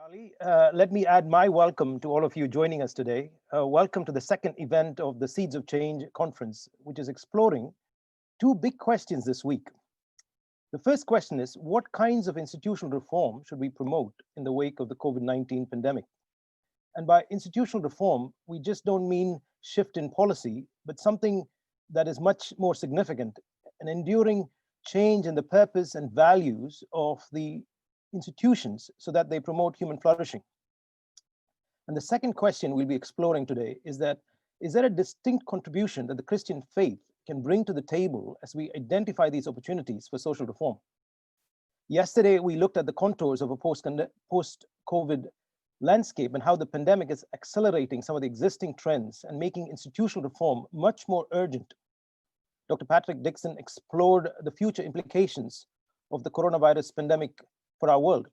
Ali. Let me add my welcome to all of you joining us today. Welcome to the second event of the Seeds of Change conference, which is exploring two big questions this week. The first question is, what kinds of institutional reform should we promote in the wake of the COVID-19 pandemic? And by institutional reform, we just don't mean shift in policy, but something that is much more significant, an enduring change in the purpose and values of the institutions so that they promote human flourishing. And the second question we'll be exploring today is there a distinct contribution that the Christian faith can bring to the table as we identify these opportunities for social reform? Yesterday, we looked at the contours of a post-COVID landscape and how the pandemic is accelerating some of the existing trends and making institutional reform much more urgent. Dr. Patrick Dixon explored the future implications of the coronavirus pandemic for our world.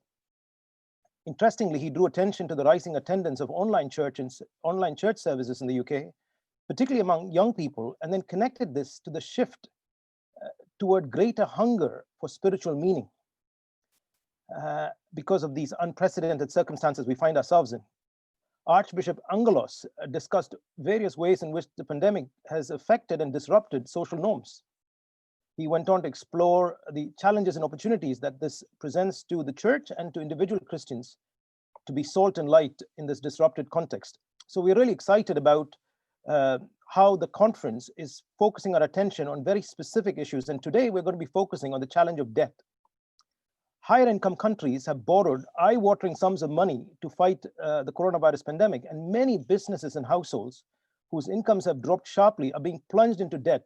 Interestingly, he drew attention to the rising attendance of online church services in the UK, particularly among young people, and then connected this to the shift toward greater hunger for spiritual meaning because of these unprecedented circumstances we find ourselves in. Archbishop Angelos discussed various ways in which the pandemic has affected and disrupted social norms. He went on to explore the challenges and opportunities that this presents to the church and to individual Christians to be salt and light in this disrupted context. So we're really excited about how the conference is focusing our attention on very specific issues. And today we're going to be focusing on the challenge of debt. Higher income countries have borrowed eye-watering sums of money to fight the coronavirus pandemic, and many businesses and households whose incomes have dropped sharply are being plunged into debt,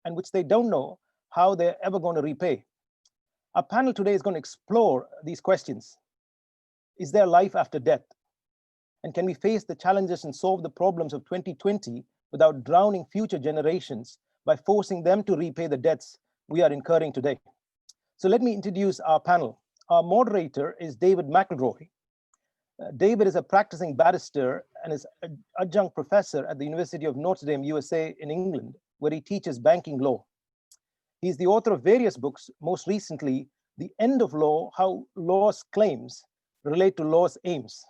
and which they don't know how they're ever going to repay. Our panel today is going to explore these questions. Is there life after death? And can we face the challenges and solve the problems of 2020 without drowning future generations by forcing them to repay the debts we are incurring today? So let me introduce our panel. Our moderator is David McIlroy. David is a practicing barrister and is an adjunct professor at the University of Notre Dame, USA in England, where he teaches banking law. He's the author of various books, most recently, The End of Law, How Law's Claims Relate to Law's Aims.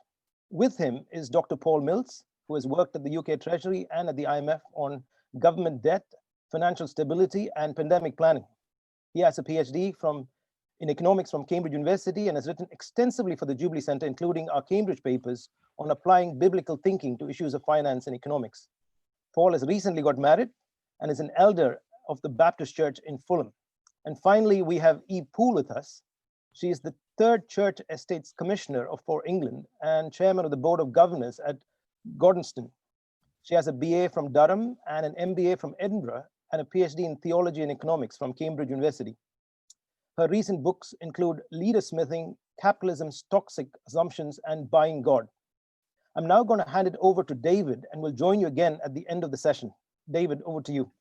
With him is Dr. Paul Mills, who has worked at the UK Treasury and at the IMF on government debt, financial stability, and pandemic planning. He has a PhD in economics from Cambridge University and has written extensively for the Jubilee Centre, including our Cambridge papers on applying biblical thinking to issues of finance and economics. Paul has recently got married and is an elder of the Baptist Church in Fulham. And finally, we have Eve Poole with us. She is the third Church Estates Commissioner for England and Chairman of the Board of Governors at Gordonston. She has a BA from Durham and an MBA from Edinburgh and a PhD in Theology and Economics from Cambridge University. Her recent books include Leader Smithing, Capitalism's Toxic Assumptions, and Buying God. I'm now going to hand it over to David and will join you again at the end of the session. David, over to you.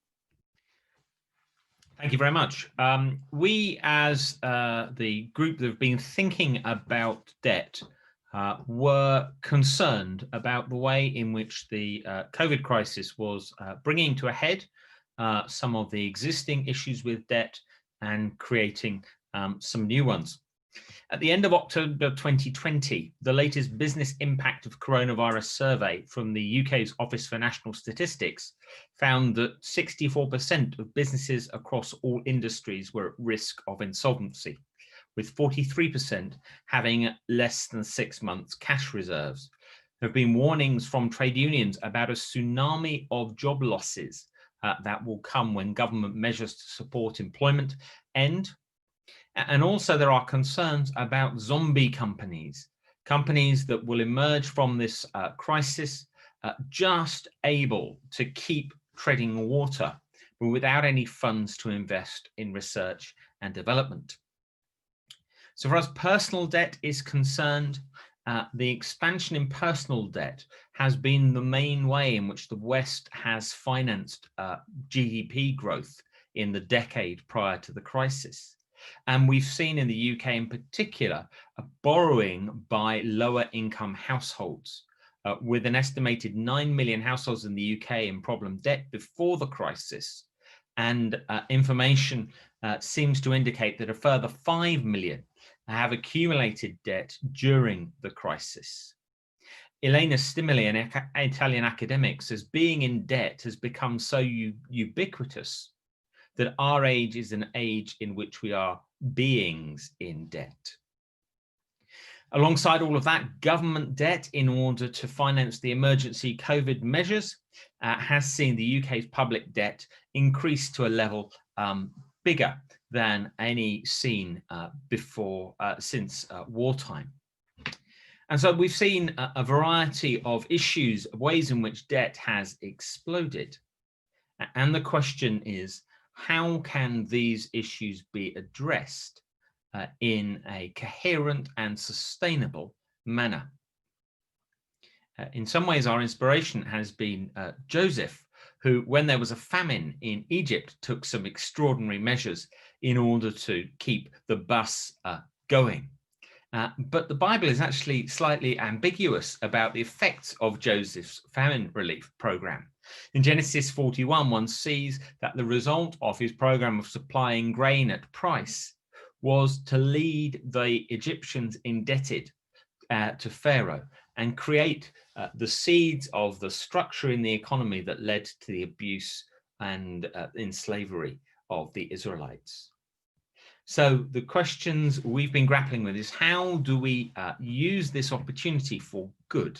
Thank you very much. We, as the group that have been thinking about debt, were concerned about the way in which the COVID crisis was bringing to a head some of the existing issues with debt and creating some new ones. At the end of October 2020, the latest business impact of coronavirus survey from the UK's Office for National Statistics found that 64% of businesses across all industries were at risk of insolvency, with 43% having less than 6 months cash reserves. There have been warnings from trade unions about a tsunami of job losses that will come when government measures to support employment end. And also there are concerns about zombie companies that will emerge from this crisis just able to keep treading water, but without any funds to invest in research and development. So for us, personal debt is concerned, the expansion in personal debt has been the main way in which the West has financed GDP growth in the decade prior to the crisis. And we've seen in the UK in particular, borrowing by lower income households, with an estimated 9 million households in the UK in problem debt before the crisis. And information seems to indicate that a further 5 million have accumulated debt during the crisis. Elena Stimoli, an Italian academic, says being in debt has become so ubiquitous that our age is an age in which we are beings in debt. Alongside all of that, government debt in order to finance the emergency COVID measures has seen the UK's public debt increase to a level bigger than any seen since wartime. And so we've seen a variety of issues, ways in which debt has exploded. And the question is, how can these issues be addressed in a coherent and sustainable manner? In some ways, our inspiration has been Joseph, who, when there was a famine in Egypt, took some extraordinary measures in order to keep the bus going. But the Bible is actually slightly ambiguous about the effects of Joseph's famine relief program. In Genesis 41, one sees that the result of his program of supplying grain at price was to lead the Egyptians indebted to Pharaoh and create the seeds of the structure in the economy that led to the abuse and in slavery of the Israelites. So the questions we've been grappling with is, how do we use this opportunity for good?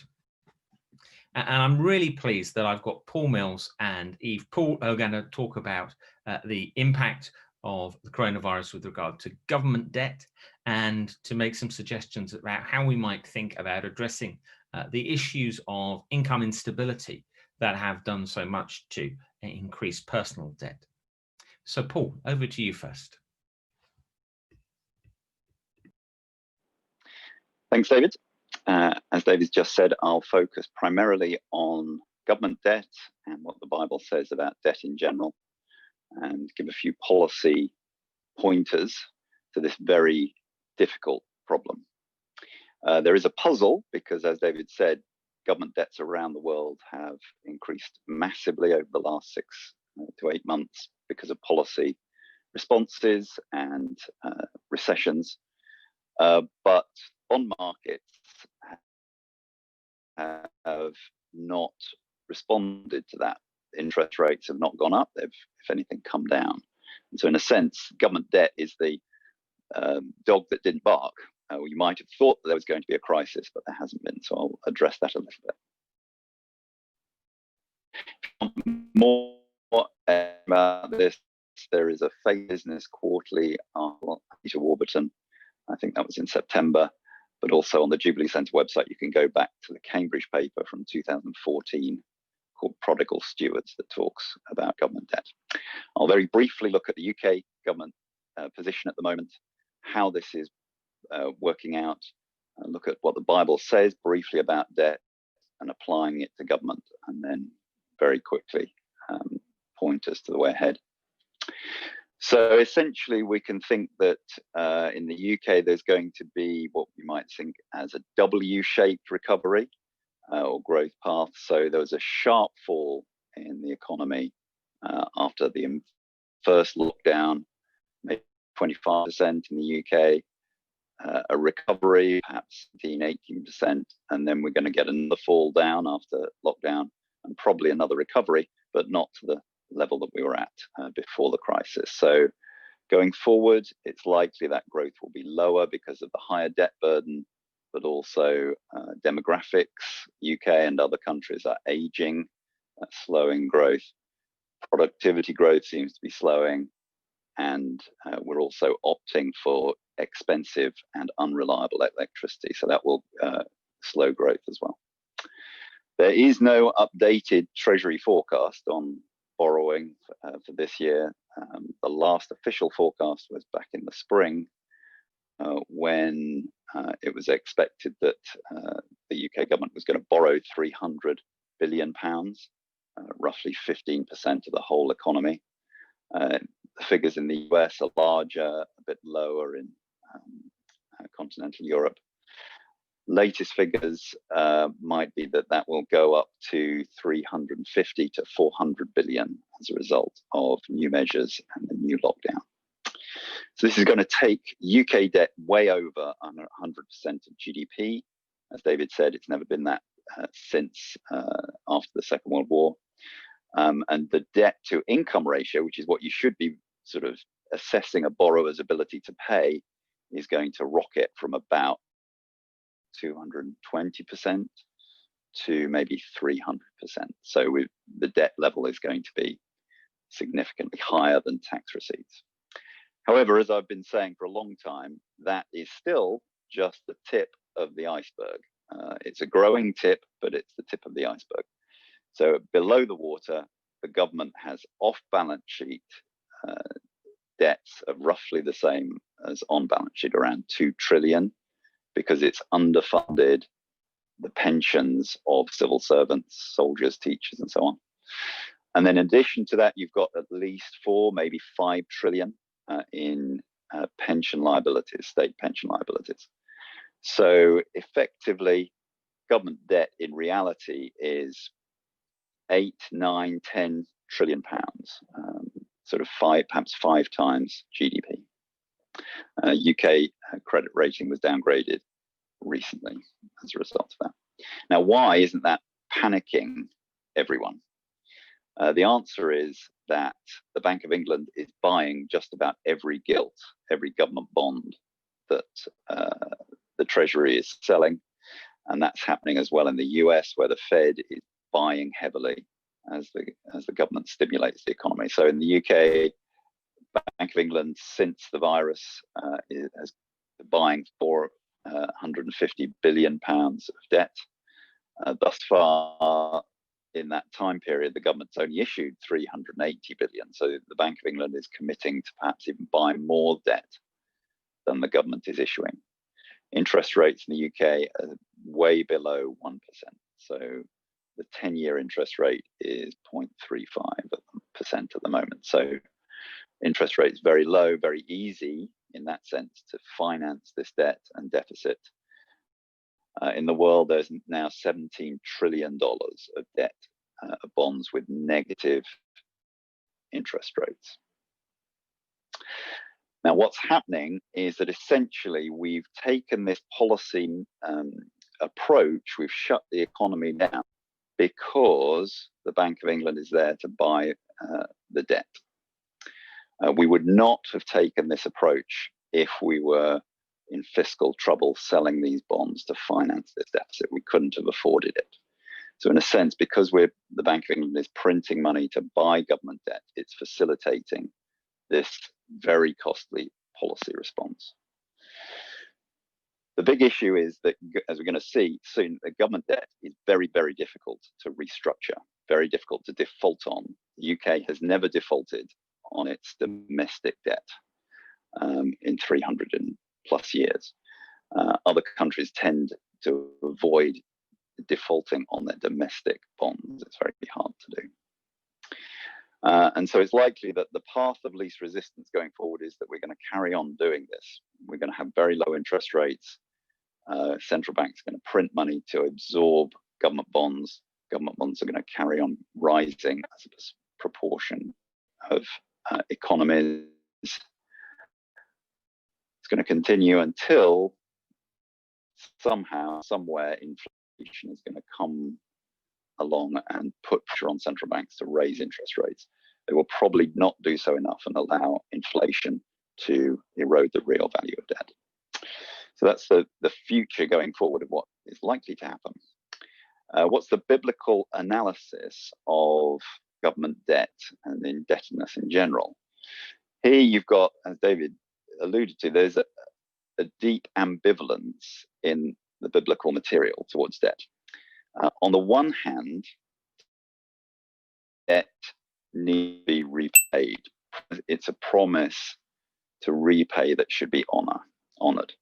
And I'm really pleased that I've got Paul Mills and Eve Poole who are going to talk about the impact of the coronavirus with regard to government debt, and to make some suggestions about how we might think about addressing the issues of income instability that have done so much to increase personal debt. So Paul, over to you first. Thanks, David. As David's just said, I'll focus primarily on government debt and what the Bible says about debt in general, and give a few policy pointers to this very difficult problem. There is a puzzle because, as David said, government debts around the world have increased massively over the last 6 to 8 months because of policy responses and recessions. But bond markets have not responded to that. Interest rates have not gone up, they've, if anything, come down. And so in a sense, government debt is the dog that didn't bark. You might have thought that there was going to be a crisis, but there hasn't been, so I'll address that a little bit. More about this, there is a Fake Business Quarterly article, Peter Warburton, I think that was in September, but also on the Jubilee Centre website, you can go back to the Cambridge paper from 2014 called Prodigal Stewards that talks about government debt. I'll very briefly look at the UK government position at the moment, how this is working out, look at what the Bible says briefly about debt and applying it to government, and then very quickly point us to the way ahead. So essentially, we can think that in the UK, there's going to be what we might think as a W-shaped recovery or growth path. So there was a sharp fall in the economy after the first lockdown, maybe 25% in the UK, a recovery, perhaps 18%, and then we're going to get another fall down after lockdown, and probably another recovery, but not to the level that we were at before the crisis. So going forward, it's likely that growth will be lower because of the higher debt burden, but also demographics. UK and other countries are aging, slowing growth. Productivity growth seems to be slowing, and we're also opting for expensive and unreliable electricity, so that will slow growth as well. There is no updated Treasury forecast on borrowing for this year. The last official forecast was back in the spring when it was expected that the UK government was going to borrow £300 billion, roughly 15% of the whole economy. The figures in the US are larger, a bit lower in continental Europe. Latest figures might be that that will go up to 350 to 400 billion as a result of new measures and the new lockdown. So this is going to take UK debt way over 100% of GDP. As David said, it's never been that since after the Second World War. And the debt to income ratio, which is what you should be sort of assessing a borrower's ability to pay, is going to rocket from about 220% to maybe 300%. So the debt level is going to be significantly higher than tax receipts. However, as I've been saying for a long time, that is still just the tip of the iceberg. It's a growing tip, but it's the tip of the iceberg. So below the water, the government has off-balance sheet debts of roughly the same as on-balance sheet, around 2 trillion, because it's underfunded the pensions of civil servants, soldiers, teachers, and so on. And then in addition to that, you've got at least 4, maybe 5 trillion in pension liabilities, state pension liabilities. So effectively, government debt in reality is 8, 9, 10 trillion pounds, sort of perhaps 5 times GDP. UK credit rating was downgraded recently as a result of that. Now, why isn't that panicking everyone? The answer is that the Bank of England is buying just about every gilt, every government bond that the Treasury is selling. And that's happening as well in the US, where the Fed is buying heavily as the government stimulates the economy. So in the UK, Bank of England, since the virus, is buying for 150 billion pounds of debt. Thus far, in that time period, the government's only issued 380 billion. So the Bank of England is committing to perhaps even buy more debt than the government is issuing. Interest rates in the UK are way below 1%. So the 10-year interest rate is 0.35% at the moment. So interest rates very low, very easy in that sense to finance this debt and deficit. In the world, there's now $17 trillion of debt, bonds with negative interest rates. Now, what's happening is that essentially we've taken this policy approach, we've shut the economy down because the Bank of England is there to buy the debt. We would not have taken this approach if we were in fiscal trouble selling these bonds to finance this deficit. We couldn't have afforded it. So in a sense, because the Bank of England is printing money to buy government debt, it's facilitating this very costly policy response. The big issue is that, as we're going to see soon, the government debt is very, very difficult to restructure, very difficult to default on. The UK has never defaulted on its domestic debt in 300+ years. Other countries tend to avoid defaulting on their domestic bonds. It's very hard to do. And so it's likely that the path of least resistance going forward is that we're going to carry on doing this. We're going to have very low interest rates. Central banks are going to print money to absorb government bonds. Government bonds are going to carry on rising as a proportion of economies. It's going to continue until somehow, somewhere, inflation is going to come along and put pressure on central banks to raise interest rates. They will probably not do so enough and allow inflation to erode the real value of debt. So that's the future going forward of what is likely to happen. What's the biblical analysis of government debt and indebtedness in general? Here you've got, as David alluded to, there's a deep ambivalence in the biblical material towards debt. On the one hand, debt needs to be repaid. It's a promise to repay that should be honored.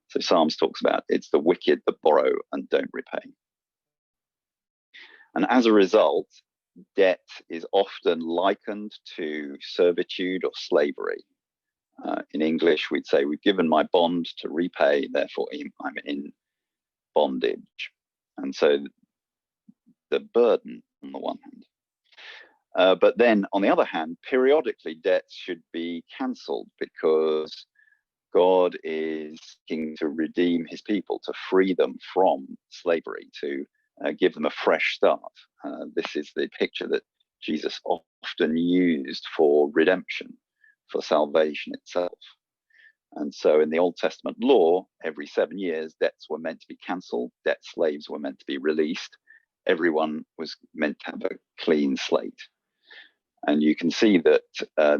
So Psalms talks about it's the wicked that borrow and don't repay. And as a result, debt is often likened to servitude or slavery. In English, we'd say, we've given my bond to repay, therefore I'm in bondage. And so the burden on the one hand. But then, on the other hand, periodically debts should be cancelled because God is seeking to redeem his people, to free them from slavery, to give them a fresh start. This is the picture that Jesus often used for redemption, for salvation itself. And so in the Old Testament law, every 7 years, debts were meant to be cancelled, debt slaves were meant to be released. Everyone was meant to have a clean slate. And you can see that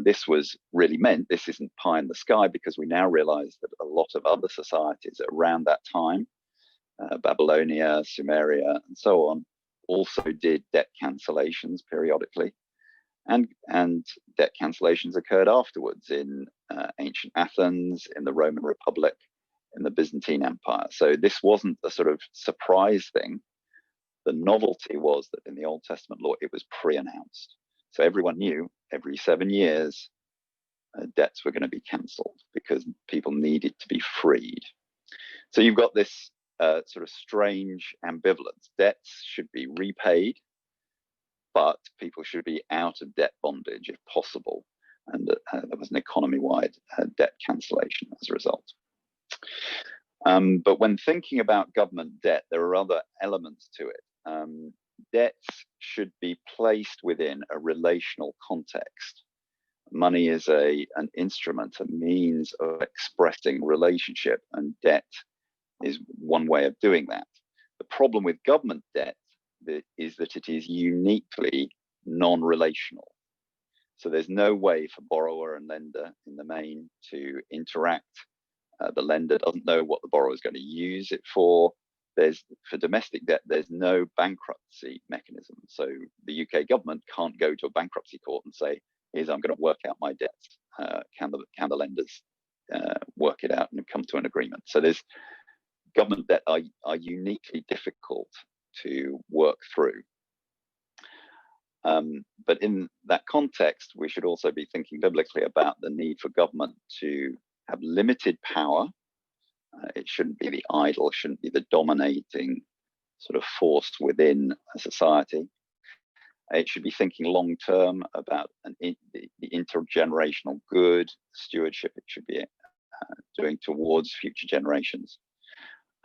this was really meant, this isn't pie in the sky, because we now realize that a lot of other societies around that time, Babylonia, Sumeria, and so on, also did debt cancellations periodically. And debt cancellations occurred afterwards in ancient Athens, in the Roman Republic, in the Byzantine Empire. So this wasn't a sort of surprise thing. The novelty was that in the Old Testament law, it was pre-announced. So everyone knew every 7 years, debts were going to be cancelled because people needed to be freed. So you've got this sort of strange ambivalence. Debts should be repaid, but people should be out of debt bondage if possible. And there was an economy-wide debt cancellation as a result. But when thinking about government debt, there are other elements to it. Debts should be placed within a relational context. Money is an instrument, a means of expressing relationship, and debt is one way of doing that. The problem with government debt is that it is uniquely non-relational. So there's no way for borrower and lender in the main to interact. The lender doesn't know what the borrower is going to use it for. For domestic debt, there's no bankruptcy mechanism. So the UK government can't go to a bankruptcy court and say, here's, I'm going to work out my debts. Can the lenders work it out and come to an agreement? So government debt are uniquely difficult to work through. But in that context, we should also be thinking biblically about the need for government to have limited power. It shouldn't be the idle, shouldn't be the dominating sort of force within a society. It should be thinking long term about the intergenerational good stewardship it should be doing towards future generations.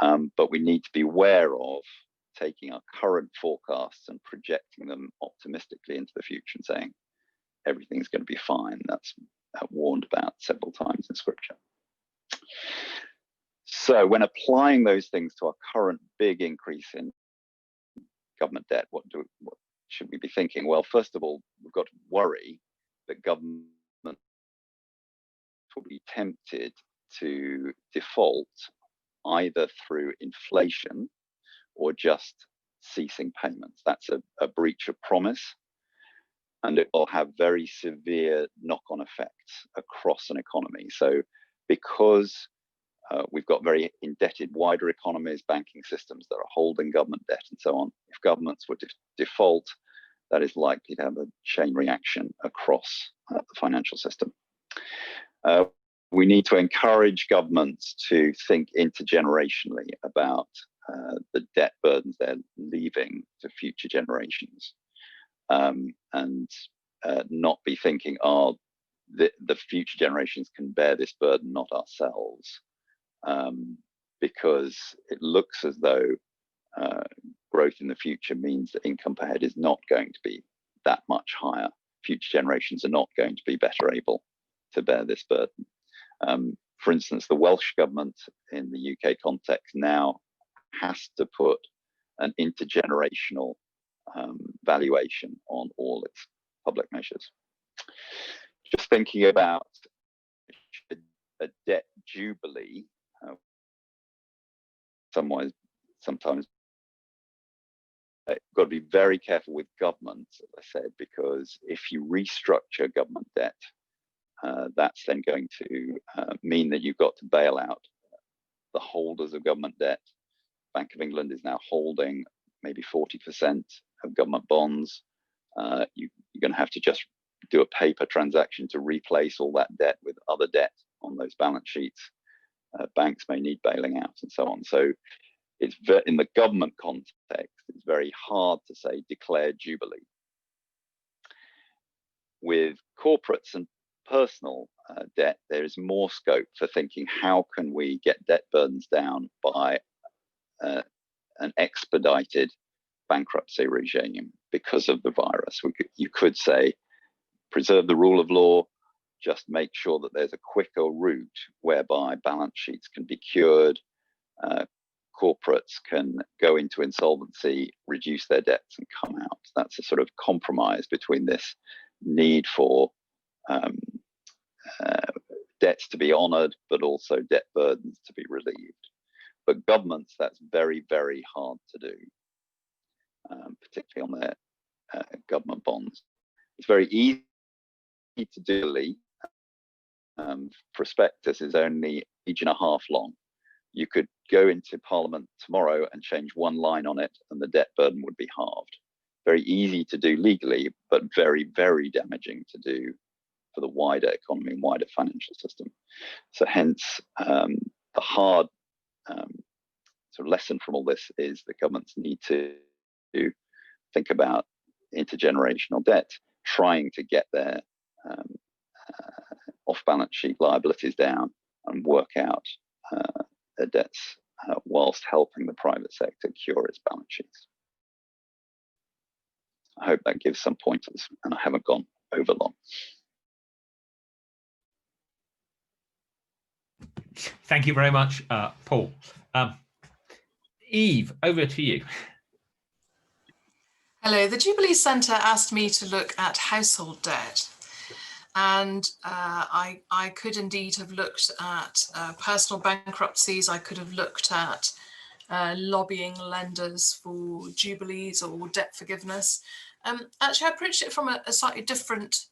But we need to be aware of taking our current forecasts and projecting them optimistically into the future and saying everything's going to be fine. That's warned about several times in Scripture. So when applying those things to our current big increase in government debt, what should we be thinking? Well, first of all, we've got to worry that government will be tempted to default either through inflation or just ceasing payments. That's a breach of promise, and it will have very severe knock-on effects across an economy. So because we've got very indebted wider economies, banking systems that are holding government debt and so on, if governments were to default, that is likely to have a chain reaction across the financial system. We need to encourage governments to think intergenerationally about the debt burdens they're leaving to future generations, and not be thinking, the future generations can bear this burden, not ourselves, because it looks as though growth in the future means that income per head is not going to be that much higher. Future generations are not going to be better able to bear this burden. For instance, the Welsh government in the UK context now has to put an intergenerational valuation on all its public measures. Just thinking about a debt jubilee, sometimes got to be very careful with government, as I said, because if you restructure government debt, that's then going to mean that you've got to bail out the holders of government debt. Bank of England is now holding maybe 40% of government bonds. You're going to have to just do a paper transaction to replace all that debt with other debt on those balance sheets. Banks may need bailing out and so on. So it's in the government context, it's very hard to say declare Jubilee. with corporates and personal debt, there is more scope for thinking, how can we get debt burdens down by an expedited bankruptcy regime because of the virus? You could say, preserve the rule of law, just make sure that there's a quicker route whereby balance sheets can be cured, corporates can go into insolvency, reduce their debts and come out. That's a sort of compromise between this need for debts to be honoured, but also debt burdens to be relieved. But governments, that's very, very hard to do, particularly on their government bonds. It's very easy to do. Prospectus is only a page and a half long. You could go into Parliament tomorrow and change one line on it, and the debt burden would be halved. Very easy to do legally, but very, very damaging to do for the wider economy and wider financial system. So hence, the hard sort of lesson from all this is that governments need to think about intergenerational debt, trying to get their off-balance sheet liabilities down and work out their debts whilst helping the private sector cure its balance sheets. I hope that gives some pointers, and I haven't gone over long. Thank you very much, Paul. Eve, over to you. Hello, the Jubilee Centre asked me to look at household debt. And I could indeed have looked at personal bankruptcies. I could have looked at lobbying lenders for jubilees or debt forgiveness. Actually, I approached it from a slightly different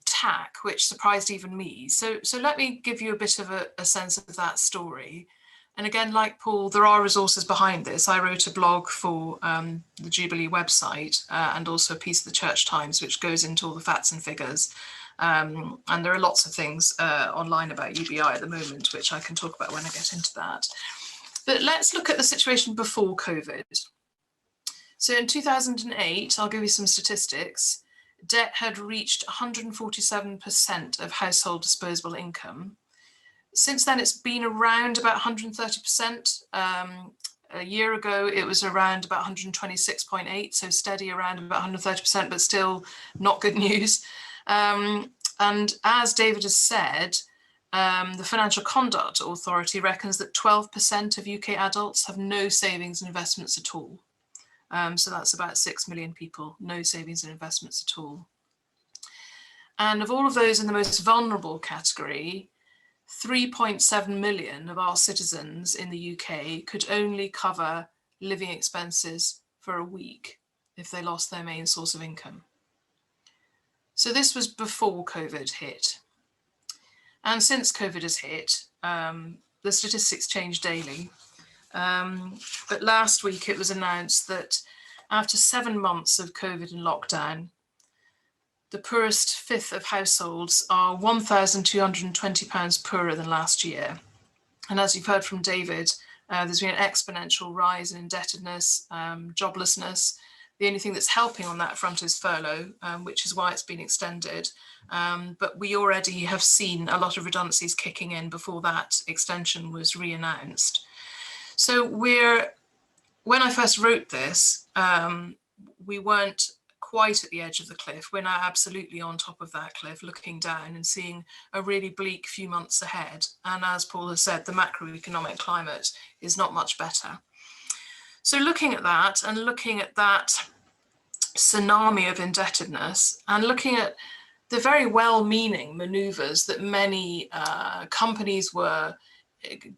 tack, which surprised even me. So let me give you a bit of a sense of that story. And again, like Paul, there are resources behind this. I wrote a blog for the Jubilee website and also a piece of the Church Times, which goes into all the facts and figures. And there are lots of things online about UBI at the moment, which I can talk about when I get into that. But let's look at the situation before COVID. So in 2008, I'll give you some statistics. Debt had reached 147% of household disposable income. Since then, it's been around about 130%. A year ago, it was around about 126.8, so steady around about 130%, but still not good news. And as David has said, the Financial Conduct Authority reckons that 12% of UK adults have no savings and investments at all. So that's about 6 million people, no savings and investments at all. And of all of those in the most vulnerable category, 3.7 million of our citizens in the UK could only cover living expenses for a week if they lost their main source of income. So this was before COVID hit. And since COVID has hit, the statistics change daily. But last week it was announced that after 7 months of COVID and lockdown, the poorest fifth of households are £1,220 poorer than last year. And as you've heard from David, there's been an exponential rise in indebtedness, joblessness. The only thing that's helping on that front is furlough, which is why it's been extended. But we already have seen a lot of redundancies kicking in before that extension was re-announced. So when I first wrote this, we weren't quite at the edge of the cliff. We're now absolutely on top of that cliff, looking down and seeing a really bleak few months ahead. And as Paul has said, the macroeconomic climate is not much better. So looking at that and looking at that tsunami of indebtedness and looking at the very well-meaning maneuvers that many companies were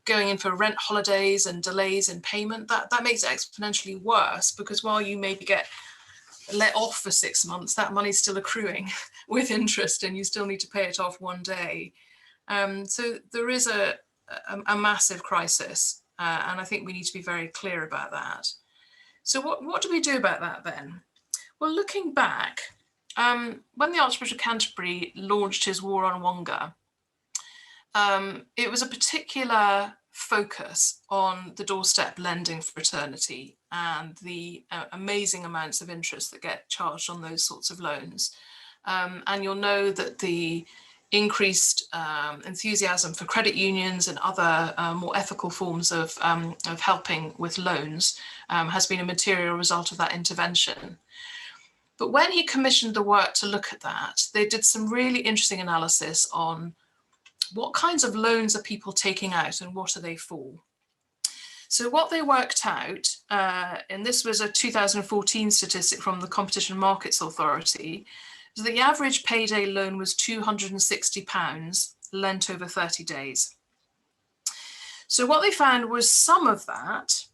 going in for rent holidays and delays in payment, that makes it exponentially worse, because while you maybe get let off for 6 months, that money's still accruing with interest and you still need to pay it off one day. So there is a massive crisis, and I think we need to be very clear about that. So what do we do about that then? Well, looking back, when the Archbishop of Canterbury launched his war on Wonga, it was a particular focus on the doorstep lending fraternity and the amazing amounts of interest that get charged on those sorts of loans. and you'll know that the increased enthusiasm for credit unions and other more ethical forms of helping with loans has been a material result of that intervention. But when he commissioned the work to look at that, they did some really interesting analysis on what kinds of loans are people taking out and what are they for. So what they worked out, and this was a 2014 statistic from the Competition and Markets Authority, is that the average payday loan was £260 lent over 30 days. So what they found was some of that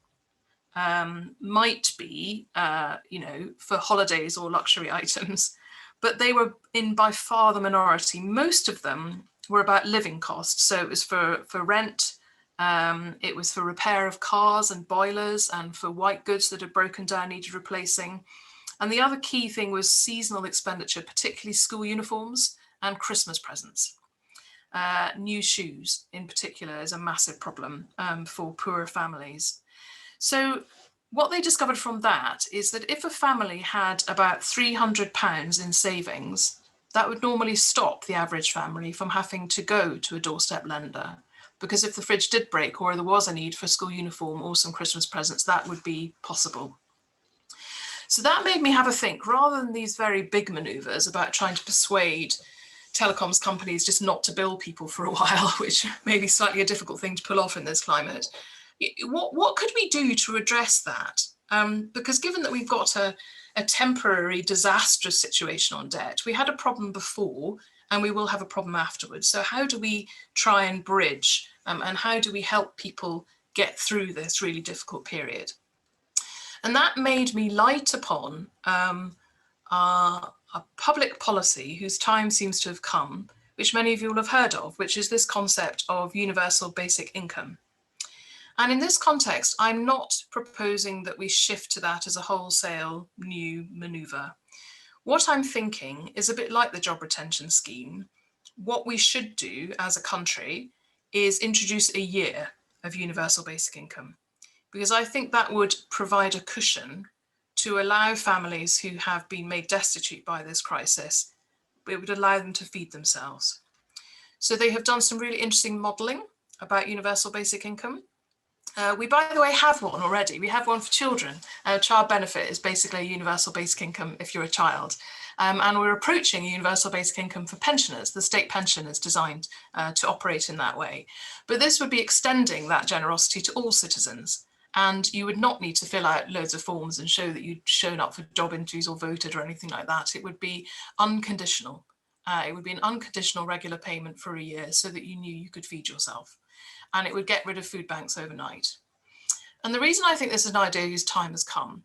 might be, for holidays or luxury items, but they were in by far the minority. Most of them were about living costs. So it was for rent, it was for repair of cars and boilers, and for white goods that had broken down, needed replacing. And the other key thing was seasonal expenditure, particularly school uniforms and Christmas presents. New shoes in particular is a massive problem for poorer families. So what they discovered from that is that if a family had about £300 in savings, that would normally stop the average family from having to go to a doorstep lender. Because if the fridge did break or there was a need for a school uniform or some Christmas presents, that would be possible. So that made me have a think, rather than these very big maneuvers about trying to persuade telecoms companies just not to bill people for a while, which may be slightly a difficult thing to pull off in this climate. What could we do to address that? Because given that we've got a temporary disastrous situation on debt, we had a problem before and we will have a problem afterwards. So how do we try and bridge and how do we help people get through this really difficult period? And that made me light upon a public policy whose time seems to have come, which many of you will have heard of, which is this concept of universal basic income. And in this context, I'm not proposing that we shift to that as a wholesale new maneuver. What I'm thinking is a bit like the job retention scheme. What we should do as a country is introduce a year of universal basic income, because I think that would provide a cushion to allow families who have been made destitute by this crisis, it would allow them to feed themselves. So they have done some really interesting modelling about universal basic income. We, by the way, have one already. We have one for children. Child benefit is basically a universal basic income if you're a child. And we're approaching a universal basic income for pensioners. The state pension is designed to operate in that way. But this would be extending that generosity to all citizens. And you would not need to fill out loads of forms and show that you'd shown up for job interviews or voted or anything like that. It would be unconditional. It would be an unconditional regular payment for a year so that you knew you could feed yourself. And it would get rid of food banks overnight. And the reason I think this is an idea whose time has come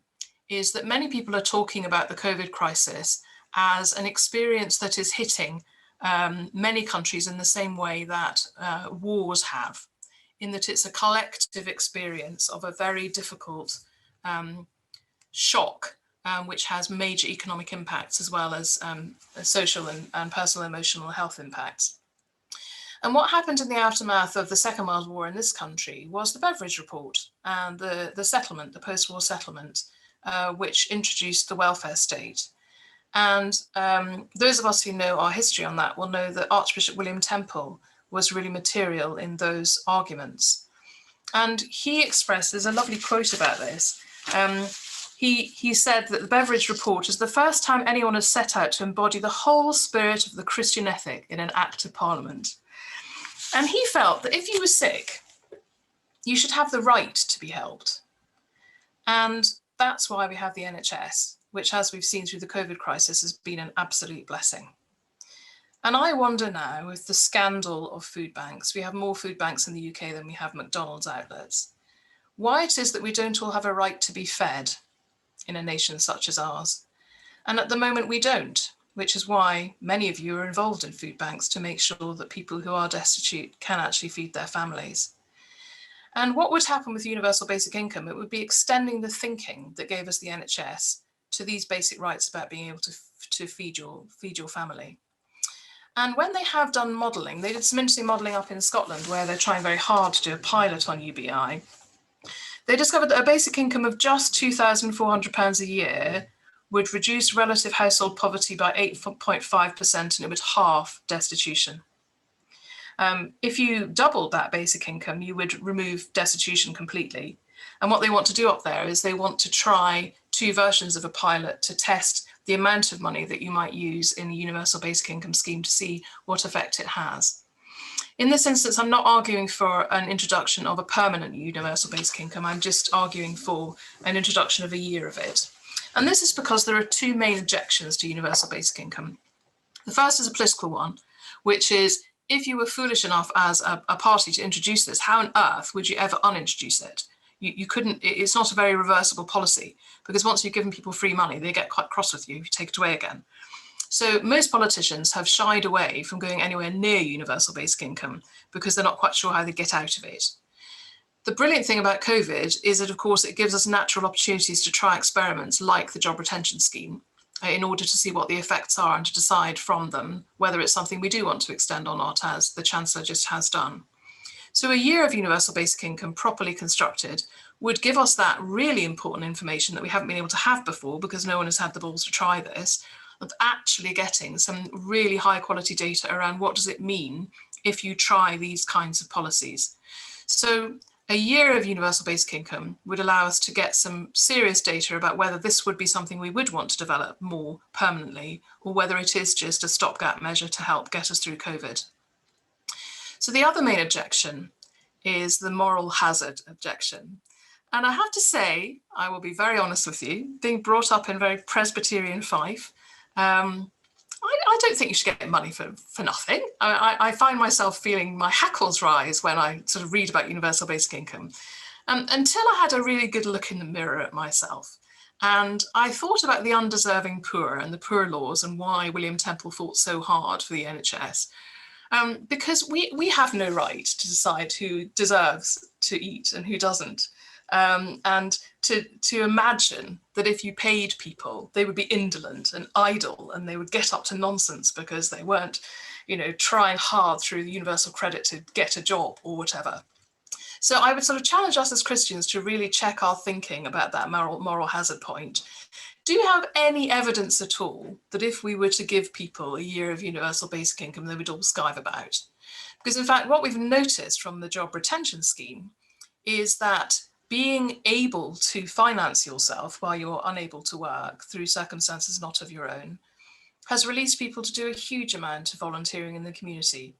is that many people are talking about the COVID crisis as an experience that is hitting many countries in the same way that wars have, in that it's a collective experience of a very difficult shock, which has major economic impacts as well as social and personal emotional health impacts. And what happened in the aftermath of the Second World War in this country was the Beveridge Report and the settlement, the post-war settlement, which introduced the welfare state. And those of us who know our history on that will know that Archbishop William Temple was really material in those arguments. And he expressed, there's a lovely quote about this, he said that the Beveridge Report is the first time anyone has set out to embody the whole spirit of the Christian ethic in an Act of Parliament. And he felt that if you were sick, you should have the right to be helped. And that's why we have the NHS, which, as we've seen through the COVID crisis, has been an absolute blessing. And I wonder now, with the scandal of food banks, we have more food banks in the UK than we have McDonald's outlets, why it is that we don't all have a right to be fed in a nation such as ours. And at the moment we don't, which is why many of you are involved in food banks to make sure that people who are destitute can actually feed their families. And what would happen with universal basic income? It would be extending the thinking that gave us the NHS to these basic rights about being able to feed your family. And when they have done modelling, they did some interesting modelling up in Scotland where they're trying very hard to do a pilot on UBI. They discovered that a basic income of just £2,400 a year would reduce relative household poverty by 8.5% and it would halve destitution. If you doubled that basic income, you would remove destitution completely. And what they want to do up there is they want to try 2 versions of a pilot to test the amount of money that you might use in the universal basic income scheme to see what effect it has. In this instance, I'm not arguing for an introduction of a permanent universal basic income. I'm just arguing for an introduction of a year of it. And this is because there are 2 main objections to universal basic income. The first is a political one, which is if you were foolish enough as a party to introduce this, how on earth would you ever unintroduce it? You couldn't, it's not a very reversible policy, because once you've given people free money, they get quite cross with you if you take it away again. So most politicians have shied away from going anywhere near universal basic income because they're not quite sure how they get out of it. The brilliant thing about COVID is that, of course, it gives us natural opportunities to try experiments like the job retention scheme in order to see what the effects are and to decide from them whether it's something we do want to extend or not, as the Chancellor just has done. So a year of universal basic income properly constructed would give us that really important information that we haven't been able to have before because no one has had the balls to try this, of actually getting some really high quality data around what does it mean if you try these kinds of policies. So a year of universal basic income would allow us to get some serious data about whether this would be something we would want to develop more permanently, or whether it is just a stopgap measure to help get us through COVID. So the other main objection is the moral hazard objection. And I have to say, I will be very honest with you, being brought up in very Presbyterian Fife, I don't think you should get money for nothing. I find myself feeling my hackles rise when I sort of read about universal basic income, until I had a really good look in the mirror at myself. And I thought about the undeserving poor and the poor laws and why William Temple fought so hard for the NHS. Because we have no right to decide who deserves to eat and who doesn't. And to imagine that if you paid people, they would be indolent and idle and they would get up to nonsense because they weren't, trying hard through the universal credit to get a job or whatever. So I would sort of challenge us as Christians to really check our thinking about that moral hazard point. Do you have any evidence at all that if we were to give people a year of universal basic income, they would all skive about? Because in fact, what we've noticed from the job retention scheme is that being able to finance yourself while you're unable to work through circumstances not of your own has released people to do a huge amount of volunteering in the community.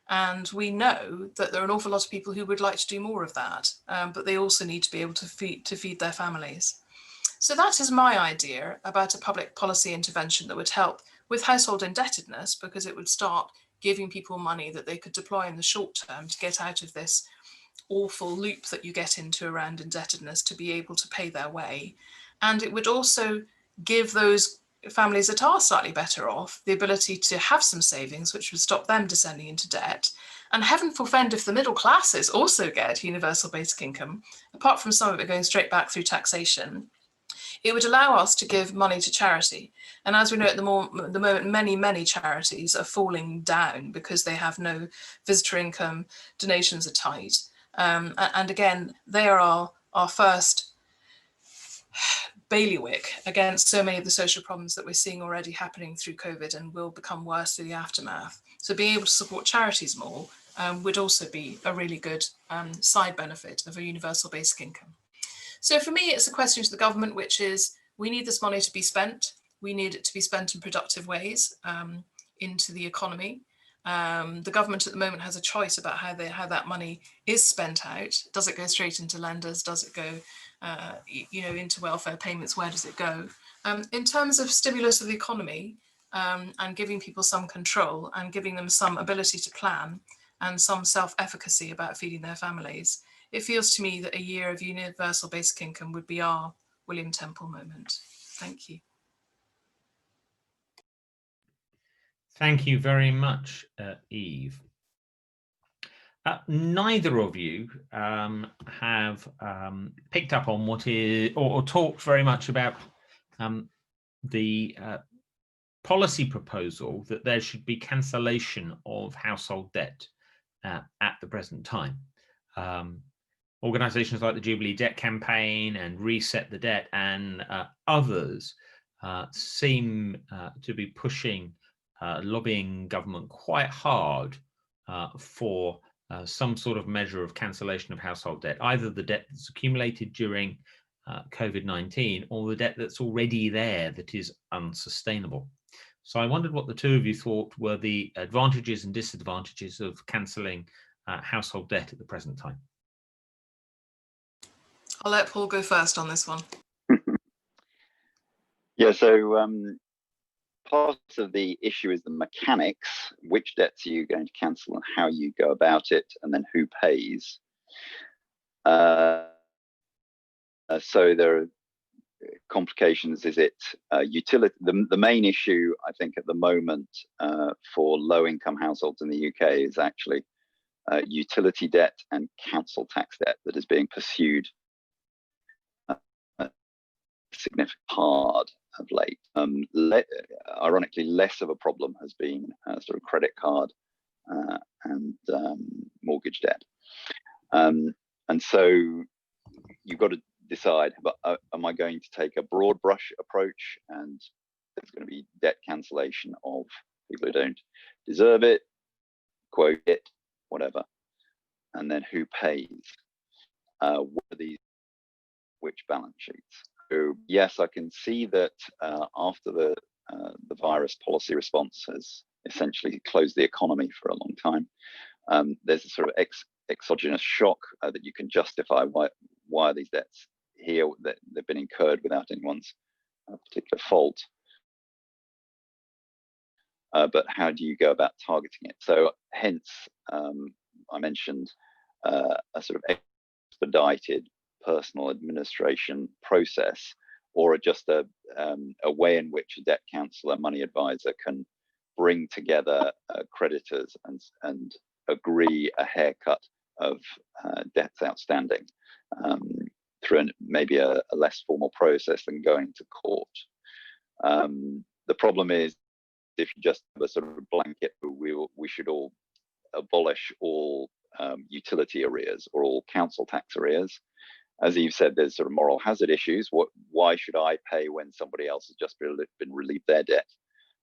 And we know that there are an awful lot of people who would like to do more of that, but they also need to be able to feed their families. So that is my idea about a public policy intervention that would help with household indebtedness, because it would start giving people money that they could deploy in the short term to get out of this awful loop that you get into around indebtedness to be able to pay their way. And it would also give those families that are slightly better off the ability to have some savings, which would stop them descending into debt. And heaven forfend if the middle classes also get universal basic income, apart from some of it going straight back through taxation. It would allow us to give money to charity. And as we know at the moment, many charities are falling down because they have no visitor income, donations are tight. And again, they are our first bailiwick against so many of the social problems that we're seeing already happening through COVID and will become worse through the aftermath. So being able to support charities more would also be a really good side benefit of a universal basic income. So for me, it's a question to the government, which is we need this money to be spent. We need it to be spent in productive ways into the economy. The government at the moment has a choice about how that money is spent out. Does it go straight into lenders? Does it go into welfare payments? Where does it go? In terms of stimulus of the economy and giving people some control and giving them some ability to plan and some self-efficacy about feeding their families, it feels to me that a year of universal basic income would be our William Temple moment. Thank you. Thank you very much, Eve. Neither of you have picked up on what is, or talked very much about the policy proposal that there should be cancellation of household debt at the present time. Organisations like the Jubilee Debt Campaign and Reset the Debt and others seem to be pushing, lobbying government quite hard for some sort of measure of cancellation of household debt, either the debt that's accumulated during COVID-19 or the debt that's already there that is unsustainable. So I wondered what the two of you thought were the advantages and disadvantages of cancelling household debt at the present time. I'll let Paul go first on this one. Yeah, so part of the issue is the mechanics. Which debts are you going to cancel and how you go about it, and then who pays. So there are complications. Is it utility? The main issue, I think, at the moment for low-income households in the UK is actually utility debt and council tax debt that is being pursued significantly hard of late. Ironically, less of a problem has been sort of credit card and mortgage debt. And so you've got to decide, but am I going to take a broad brush approach and there's going to be debt cancellation of people who don't deserve it, quote it, whatever, and then who pays? What are these, which balance sheets? So yes, I can see that after the virus policy response has essentially closed the economy for a long time, there's a sort of exogenous shock that you can justify why these debts here, that they've been incurred without anyone's particular fault. But how do you go about targeting it? So hence, I mentioned a sort of expedited personal administration process, or just a way in which a debt counsellor, money advisor can bring together creditors and agree a haircut of debts outstanding through maybe a less formal process than going to court. The problem is, if you just have a sort of blanket, we should all abolish all utility arrears or all council tax arrears. As Eve said, there's sort of moral hazard issues. Why should I pay when somebody else has just been relieved their debt?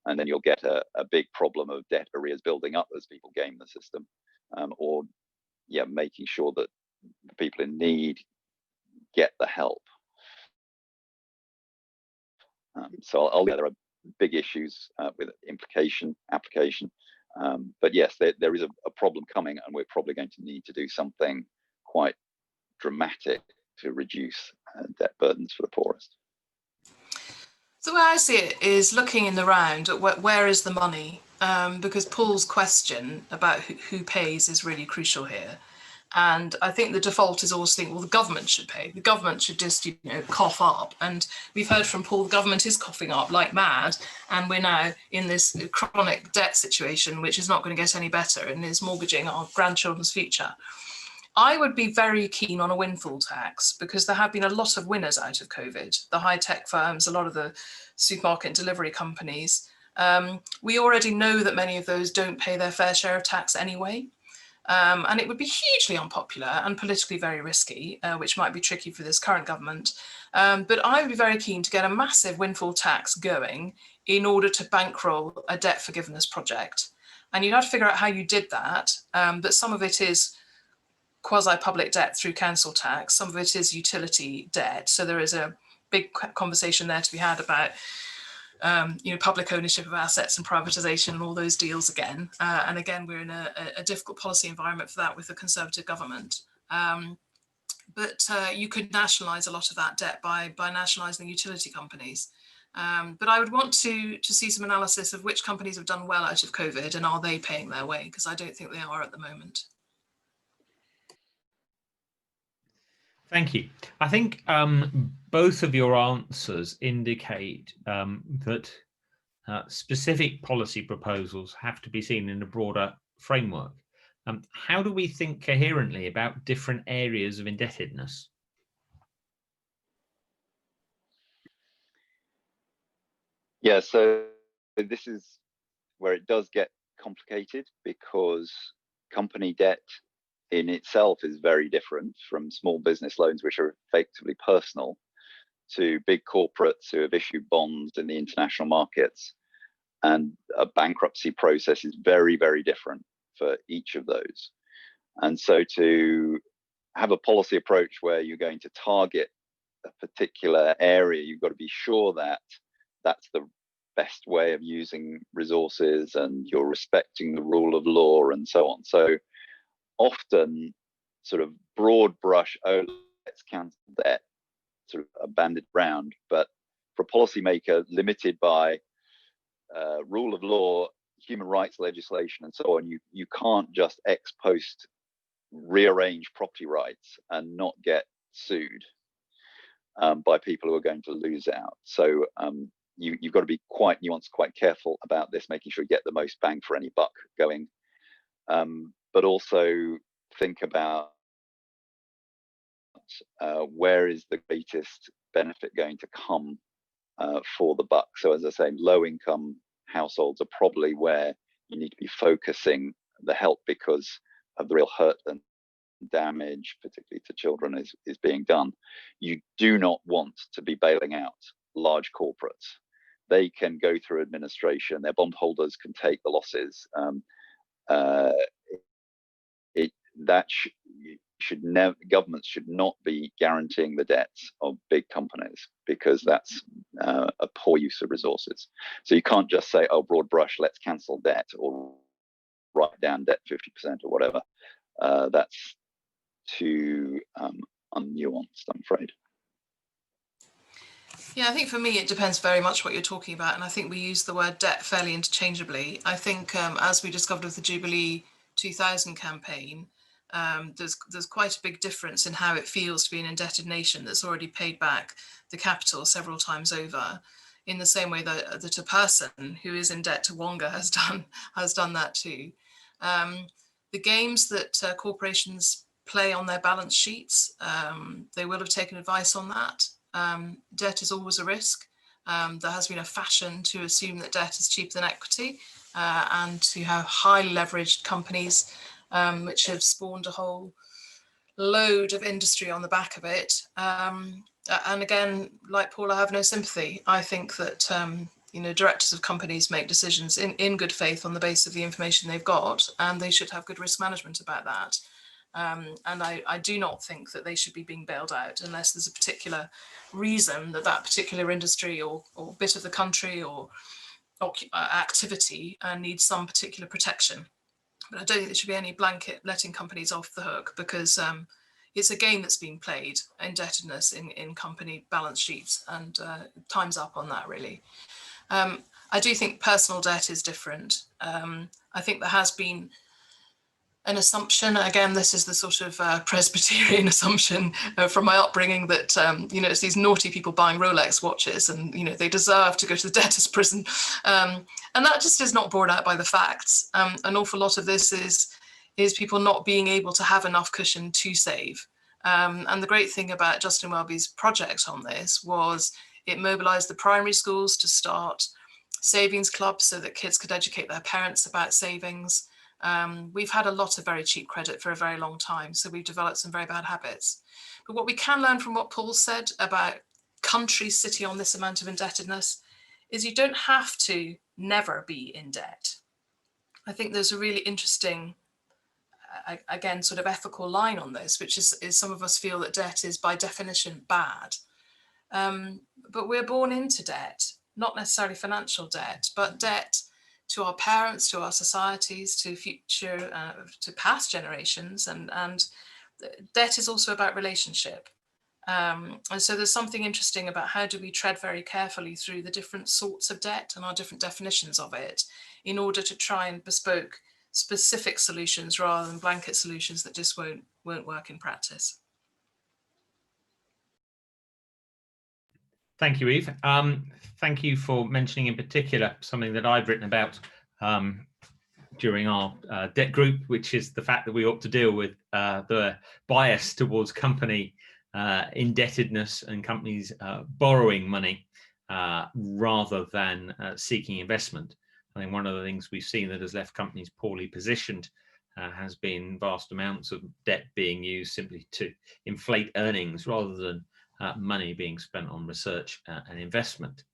And then you'll get a big problem of debt arrears building up as people game the system, or making sure that the people in need get the help. So there are big issues with application. But yes, there is a problem coming, and we're probably going to need to do something quite dramatic to reduce debt burdens for the poorest. So the way I see it is looking in the round at where is the money, because Paul's question about who pays is really crucial here. And I think the default is always think, well, the government should pay. The government should just, cough up. And we've heard from Paul, the government is coughing up like mad. And we're now in this chronic debt situation, which is not going to get any better and is mortgaging our grandchildren's future. I would be very keen on a windfall tax, because there have been a lot of winners out of COVID. The high-tech firms, a lot of the supermarket delivery companies. We already know that many of those don't pay their fair share of tax anyway. And it would be hugely unpopular and politically very risky, which might be tricky for this current government. But I would be very keen to get a massive windfall tax going in order to bankroll a debt forgiveness project. And you'd have to figure out how you did that. But some of it is quasi-public debt through council tax. Some of it is utility debt. So there is a big conversation there to be had about public ownership of assets and privatisation and all those deals again. And again, we're in a difficult policy environment for that with the Conservative government. But you could nationalise a lot of that debt by nationalising utility companies. But I would want to see some analysis of which companies have done well out of COVID and are they paying their way, because I don't think they are at the moment. Thank you. I think both of your answers indicate that specific policy proposals have to be seen in a broader framework. How do we think coherently about different areas of indebtedness? Yeah, so this is where it does get complicated, because company debt in itself is very different from small business loans, which are effectively personal, to big corporates who have issued bonds in the international markets. And a bankruptcy process is very, very different for each of those. And so to have a policy approach where you're going to target a particular area, you've got to be sure that that's the best way of using resources and you're respecting the rule of law and so on. So often sort of broad brush, oh, let's cancel debt, sort of a banded round. But for a policymaker limited by rule of law, human rights legislation and so on, you can't just ex post rearrange property rights and not get sued by people who are going to lose out. So you've got to be quite nuanced, quite careful about this, making sure you get the most bang for any buck going. But also think about where is the greatest benefit going to come for the buck. So as I say, low income households are probably where you need to be focusing the help, because of the real hurt and damage, particularly to children, is being done. You do not want to be bailing out large corporates. They can go through administration, their bondholders can take the losses. Governments should not be guaranteeing the debts of big companies, because that's a poor use of resources. So you can't just say, oh, broad brush, let's cancel debt or write down debt 50% or whatever. That's too unnuanced, I'm afraid. Yeah, I think for me, it depends very much what you're talking about. And I think we use the word debt fairly interchangeably. I think as we discovered with the Jubilee 2000 campaign, there's quite a big difference in how it feels to be an indebted nation that's already paid back the capital several times over, in the same way that a person who is in debt to Wonga has done that too. The games that corporations play on their balance sheets, they will have taken advice on that. Debt is always a risk. There has been a fashion to assume that debt is cheaper than equity, and to have highly leveraged companies which have spawned a whole load of industry on the back of it. And again, like Paul, I have no sympathy. I think that directors of companies make decisions in good faith on the basis of the information they've got, and they should have good risk management about that. And I do not think that they should be being bailed out unless there's a particular reason that particular industry or bit of the country or activity needs some particular protection. But I don't think there should be any blanket letting companies off the hook, because it's a game that's being played, indebtedness in company balance sheets, and time's up on that, really. I do think personal debt is different. I think there has been an assumption, again, this is the sort of Presbyterian assumption from my upbringing, that it's these naughty people buying Rolex watches, and they deserve to go to the debtor's prison, and that just is not borne out by the facts. An awful lot of this is people not being able to have enough cushion to save, and the great thing about Justin Welby's project on this was it mobilized the primary schools to start savings clubs so that kids could educate their parents about savings. We've had a lot of very cheap credit for a very long time, so we've developed some very bad habits. But what we can learn from what Paul said about countries sitting on this amount of indebtedness is you don't have to never be in debt. I think there's a really interesting, again, sort of ethical line on this, which is some of us feel that debt is by definition bad. But we're born into debt, not necessarily financial debt, but debt to our parents, to our societies, to future, to past generations, and debt is also about relationship. And so there's something interesting about how do we tread very carefully through the different sorts of debt and our different definitions of it, in order to try and bespoke specific solutions rather than blanket solutions that just won't work in practice. Thank you, Eve. Thank you for mentioning in particular something that I've written about during our debt group, which is the fact that we ought to deal with the bias towards company indebtedness and companies borrowing money rather than seeking investment. I think one of the things we've seen that has left companies poorly positioned has been vast amounts of debt being used simply to inflate earnings rather than money being spent on research and investment.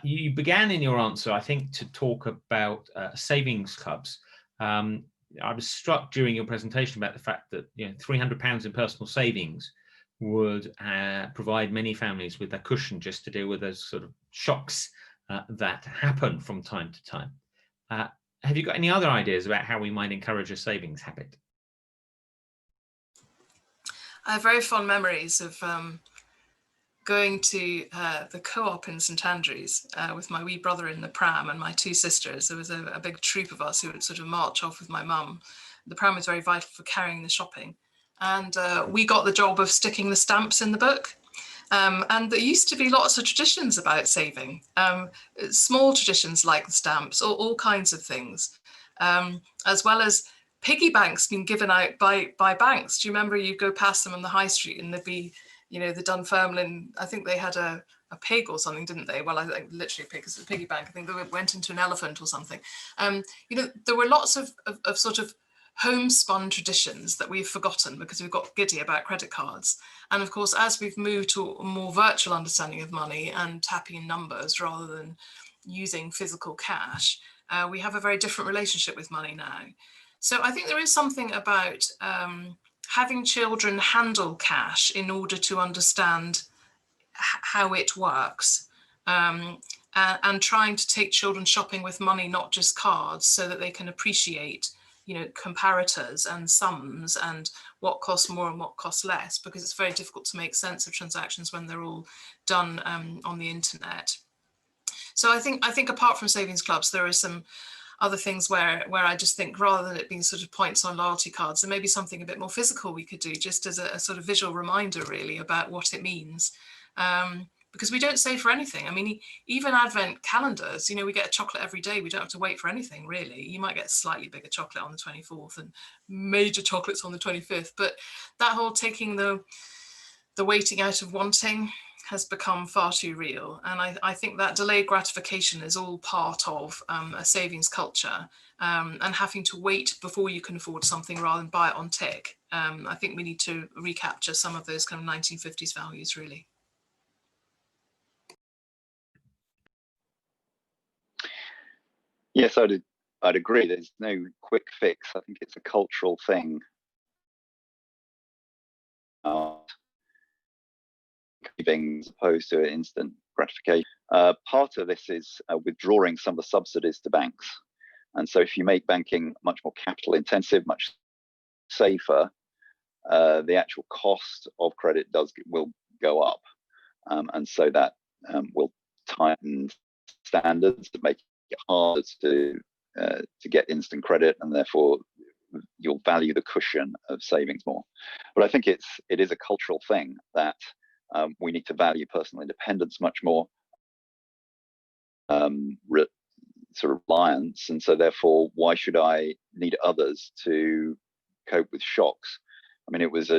You began in your answer, I think, to talk about savings clubs. I was struck during your presentation about the fact that £300 in personal savings would provide many families with a cushion just to deal with those sort of shocks that happen from time to time. Have you got any other ideas about how we might encourage a savings habit? I have very fond memories of going to the co-op in St Andrews with my wee brother in the pram and my two sisters. There was a big troop of us who would sort of march off with my mum. The pram was very vital for carrying the shopping. And we got the job of sticking the stamps in the book. And there used to be lots of traditions about saving, small traditions like the stamps, or all kinds of things, as well as piggy banks being given out by banks. Do you remember you'd go past them on the high street and there'd be, the Dunfermline, I think they had a pig or something, didn't they? Well, I think literally a pig, because it's a piggy bank. I think they went into an elephant or something. There were lots of sort of homespun traditions that we've forgotten because we've got giddy about credit cards. And of course, as we've moved to a more virtual understanding of money and tapping in numbers rather than using physical cash, we have a very different relationship with money now. So I think there is something about having children handle cash in order to understand how it works, and trying to take children shopping with money, not just cards, so that they can appreciate comparators and sums and what costs more and what costs less, because it's very difficult to make sense of transactions when they're all done on the internet. So I think apart from savings clubs, there are some other things where I just think, rather than it being sort of points on loyalty cards, there may be something a bit more physical we could do, just as a sort of visual reminder really about what it means. Because we don't save for anything. I mean, even advent calendars, we get a chocolate every day. We don't have to wait for anything, really. You might get slightly bigger chocolate on the 24th and major chocolates on the 25th. But that whole taking the waiting out of wanting has become far too real. And I think that delayed gratification is all part of a savings culture, and having to wait before you can afford something rather than buy it on tick. I think we need to recapture some of those kind of 1950s values, really. Yes, I'd agree. There's no quick fix. I think it's a cultural thing. As opposed to instant gratification. Part of this is withdrawing some of the subsidies to banks. And so if you make banking much more capital intensive, much safer, the actual cost of credit will go up. And so that will tighten standards to make it harder to get instant credit, and therefore you'll value the cushion of savings more. But I think it is a cultural thing that we need to value personal independence much more, sort of reliance, and so therefore why should I need others to cope with shocks? I mean, it was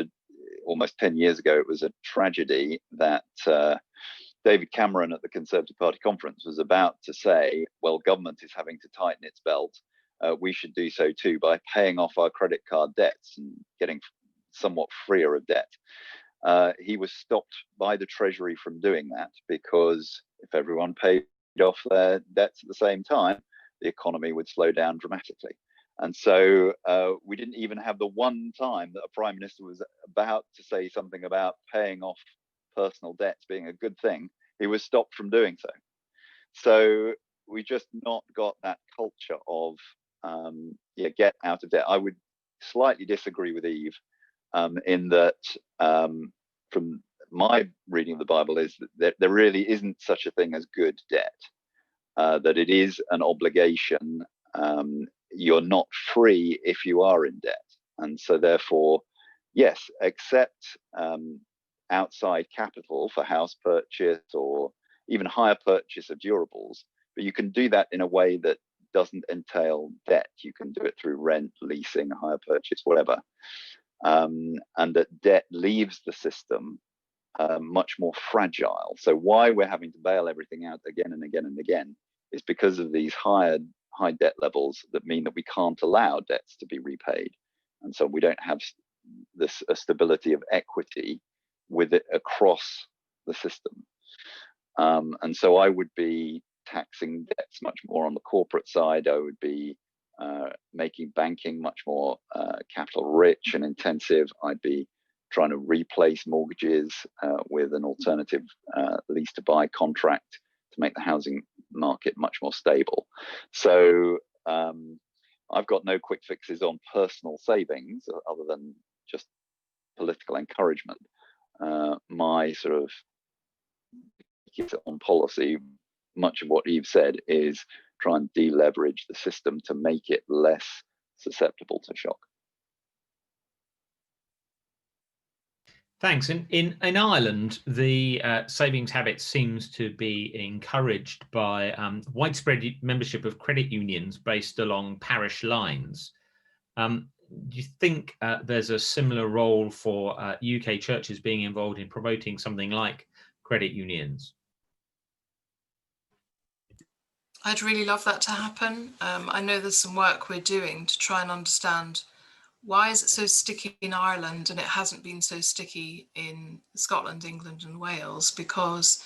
almost 10 years ago, it was a tragedy that David Cameron at the Conservative Party conference was about to say, well, government is having to tighten its belt. We should do so too by paying off our credit card debts and getting somewhat freer of debt. He was stopped by the Treasury from doing that, because if everyone paid off their debts at the same time, the economy would slow down dramatically. And so we didn't even have the one time that a prime minister was about to say something about paying off personal debts being a good thing. He was stopped from doing so. So we just not got that culture of get out of debt. I would slightly disagree with Eve in that from my reading of the Bible is that there really isn't such a thing as good debt, that it is an obligation. You're not free if you are in debt. And so therefore, yes, accept outside capital for house purchase or even higher purchase of durables, but you can do that in a way that doesn't entail debt. You can do it through rent, leasing, hire purchase, whatever. And that debt leaves the system much more fragile. So why we're having to bail everything out again and again and again is because of these high debt levels that mean that we can't allow debts to be repaid. And so we don't have a stability of equity with it across the system. And so I would be taxing debts much more on the corporate side. I would be making banking much more capital rich and intensive. I'd be trying to replace mortgages with an alternative lease to buy contract to make the housing market much more stable. So I've got no quick fixes on personal savings other than just political encouragement. My sort of on policy, much of what Eve said, is try and deleverage the system to make it less susceptible to shock. Thanks. In Ireland, the savings habit seems to be encouraged by widespread membership of credit unions based along parish lines. Do you think there's a similar role for UK churches being involved in promoting something like credit unions? I'd really love that to happen. I know there's some work we're doing to try and understand why is it so sticky in Ireland and it hasn't been so sticky in Scotland, England and Wales, because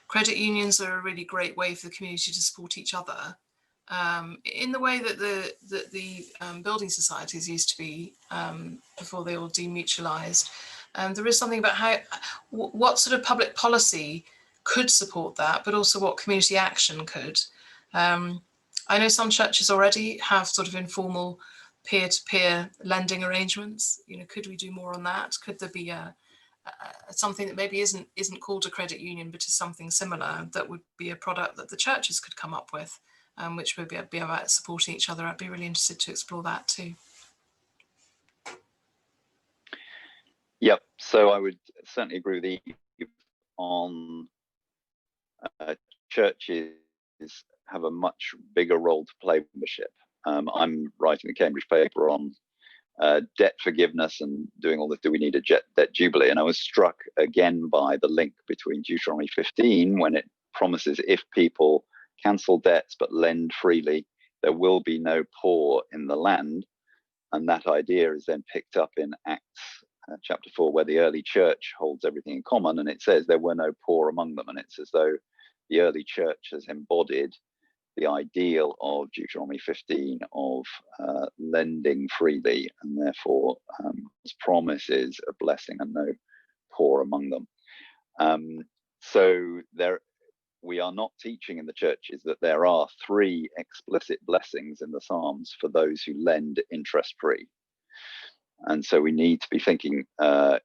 credit unions are a really great way for the community to support each other in the way that the building societies used to be before they all demutualised. There is something about what sort of public policy could support that, but also what community action could. I know some churches already have sort of informal peer-to-peer lending arrangements. You know, could we do more on that? Could there be something that maybe isn't called a credit union, but is something similar that would be a product that the churches could come up with, which would be about supporting each other? I'd be really interested to explore that too. Yep. So I would certainly agree with you on churches have a much bigger role to play with membership. I'm writing a Cambridge paper on debt forgiveness and doing all this, do we need a debt jubilee? And I was struck again by the link between Deuteronomy 15, when it promises if people cancel debts but lend freely, there will be no poor in the land. And that idea is then picked up in Acts chapter 4, where the early church holds everything in common, and it says there were no poor among them. And it's as though the early church has embodied the ideal of Deuteronomy 15 of lending freely, and therefore its promise is a blessing and no poor among them. So we are not teaching in the churches that there are 3 explicit blessings in the Psalms for those who lend interest-free. And so we need to be thinking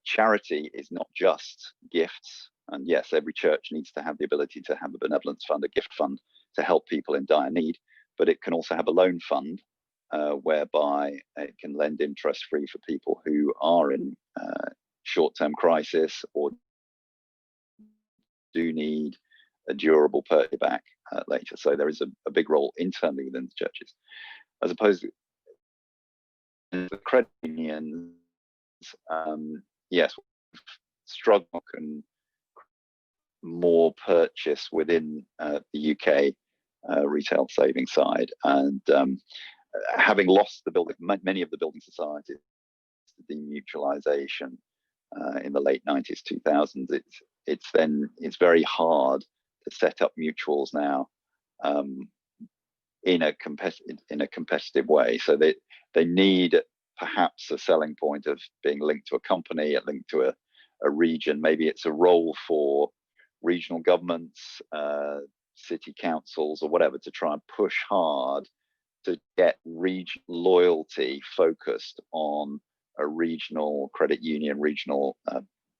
charity is not just gifts. And yes, every church needs to have the ability to have a benevolence fund, a gift fund, to help people in dire need, but it can also have a loan fund whereby it can lend interest-free for people who are in short-term crisis or do need a durable purchase back later. So there is a big role internally within the churches, as opposed to the credit unions. Yes, struggle and more purchase within the UK retail savings side, and having lost the building, many of the building societies to demutualisation in the late 90s, 2000s, it's very hard to set up mutuals now in a competitive way. So they need perhaps a selling point of being linked to a company, linked to a region. Maybe it's a role for regional governments, city councils or whatever, to try and push hard to get region loyalty focused on a regional credit union, regional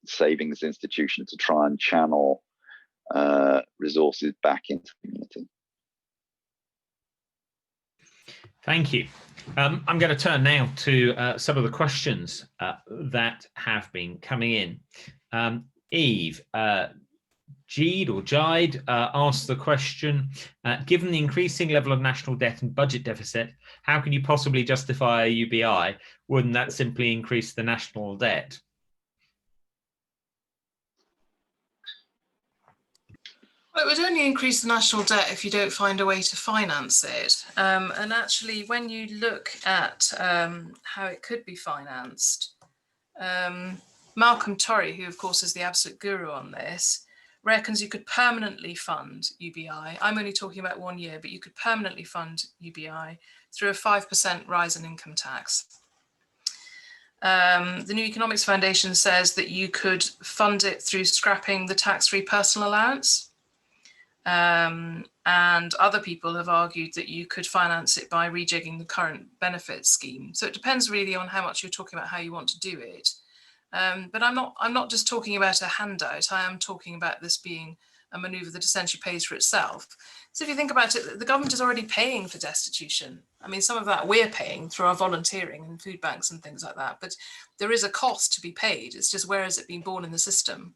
savings institution, to try and channel resources back into the community. Thank you. I'm going to turn now to some of the questions that have been coming in. Eve, Jide asked the question, given the increasing level of national debt and budget deficit, how can you possibly justify a UBI? Wouldn't that simply increase the national debt? Well, it would only increase the national debt if you don't find a way to finance it. And actually, when you look at how it could be financed, Malcolm Torrey, who of course is the absolute guru on this, reckons you could permanently fund UBI. I'm only talking about 1 year, but you could permanently fund UBI through a 5% rise in income tax. The New Economics Foundation says that you could fund it through scrapping the tax-free personal allowance. And other people have argued that you could finance it by rejigging the current benefits scheme. So it depends really on how much you're talking about how you want to do it. But I'm not just talking about a handout. I am talking about this being a manoeuvre that essentially pays for itself. So if you think about it, the government is already paying for destitution. I mean, some of that we're paying through our volunteering and food banks and things like that. But there is a cost to be paid. It's just where has it been borne in the system?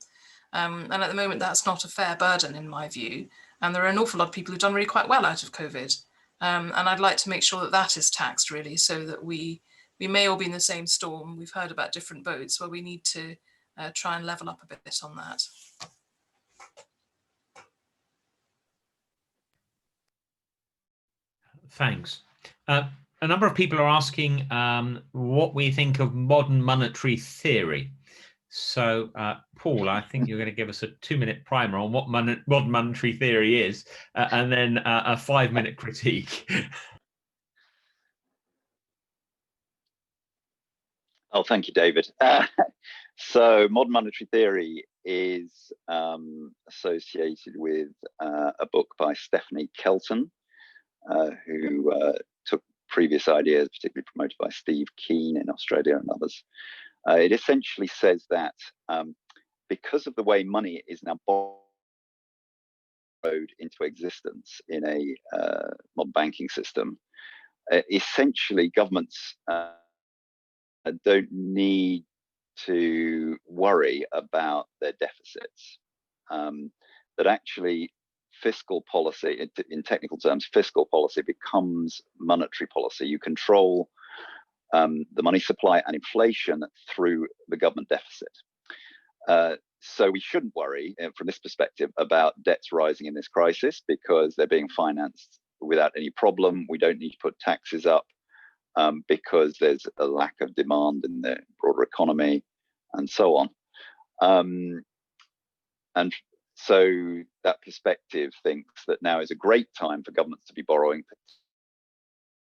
And at the moment, that's not a fair burden in my view. And there are an awful lot of people who've done really quite well out of COVID. And I'd like to make sure that that is taxed really, so that we may all be in the same storm. We've heard about different boats where we need to try and level up a bit on that. Thanks. A number of people are asking what we think of modern monetary theory. So, Paul, I think you're going to give us a 2-minute primer on what modern monetary theory is, and then a 5-minute critique. Oh, thank you, David. So modern monetary theory is associated with a book by Stephanie Kelton, who took previous ideas, particularly promoted by Steve Keen in Australia and others. It essentially says that because of the way money is now borrowed into existence in a modern banking system, essentially governments don't need to worry about their deficits. That actually fiscal policy, in technical terms, fiscal policy becomes monetary policy. You control the money supply and inflation through the government deficit. So we shouldn't worry from this perspective about debts rising in this crisis, because they're being financed without any problem. We don't need to put taxes up because there's a lack of demand in the broader economy and so on. And so that perspective thinks that now is a great time for governments to be borrowing,